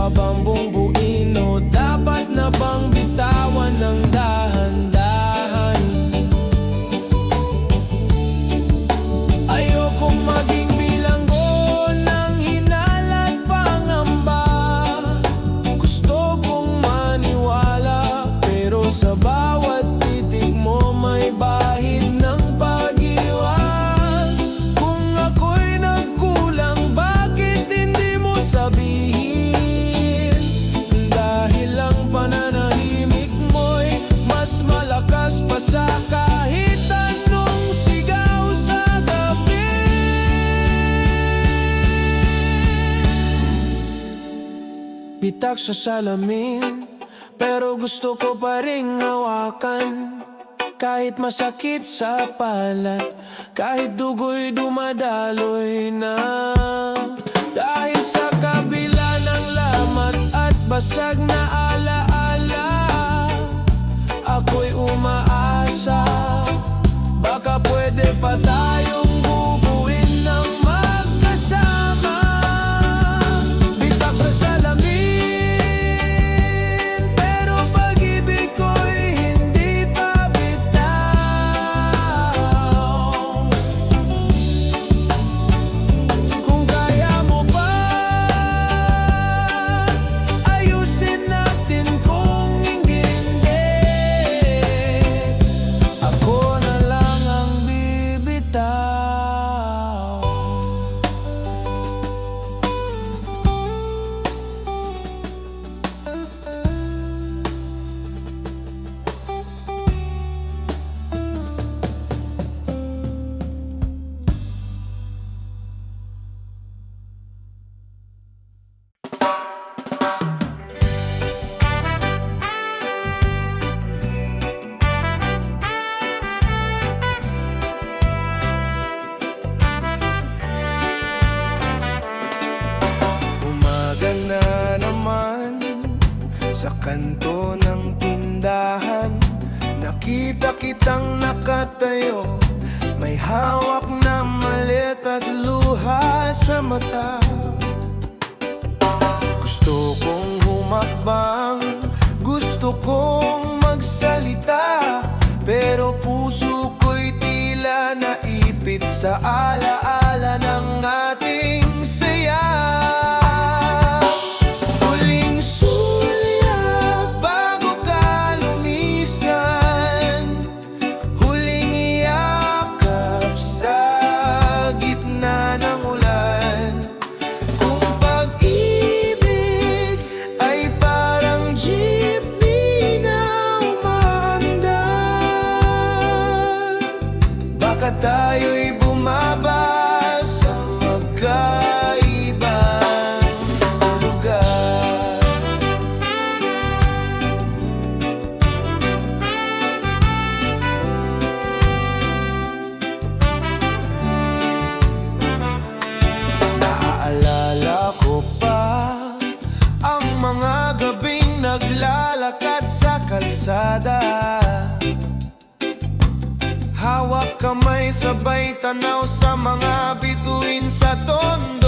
pa bang bumbuin o dapat na bang bitawan ng dahan-dahan? Ayokong maging bilanggo ng hinala at pangamba. Gusto kong maniwala, pero sa bawat titig mo may bahid ng pag-iwas. Kung ako'y nagkulang, bakit hindi mo sabihin? Dahil ang pananahimik mo'y mas malakas pa sa kahit anong sigaw sa gabi. Bitak sa salamin, pero gusto ko pa ring hawakan. Kahit masakit sa palat, kahit dugo'y dumadaloy na. Dahil sa kabila ng lamat at basag na alaala, ako'y umaasa, baka pwede pa tayong bubuin ng magkasama. Bitak sa salamin, pero pag-ibig ko'y hindi pa bitaw. Kung kaya mo ba, ayusin natin. Kung hindi, ako na lang ang bibitaw. Umaga na naman, sa kanto ng tindahan nakita kitang nakatayo, may hawak na malit at luha sa mata. Gusto kong humakbang, gusto kong magsalita, pero puso ko'y tila naipit sa alaala ng ating saya. Huling sulyap bago ka lumisan, huling yakap sa gitna ng ulan. Kung pag-ibig ay parang jeepney na umaandar, baka tayo'y bumaba sa magkaibang lugar. Naaalala ko pa ang mga gabing naglalakad sa kalsada, hawak kamay sabay tanaw sa mga bituin sa tondo.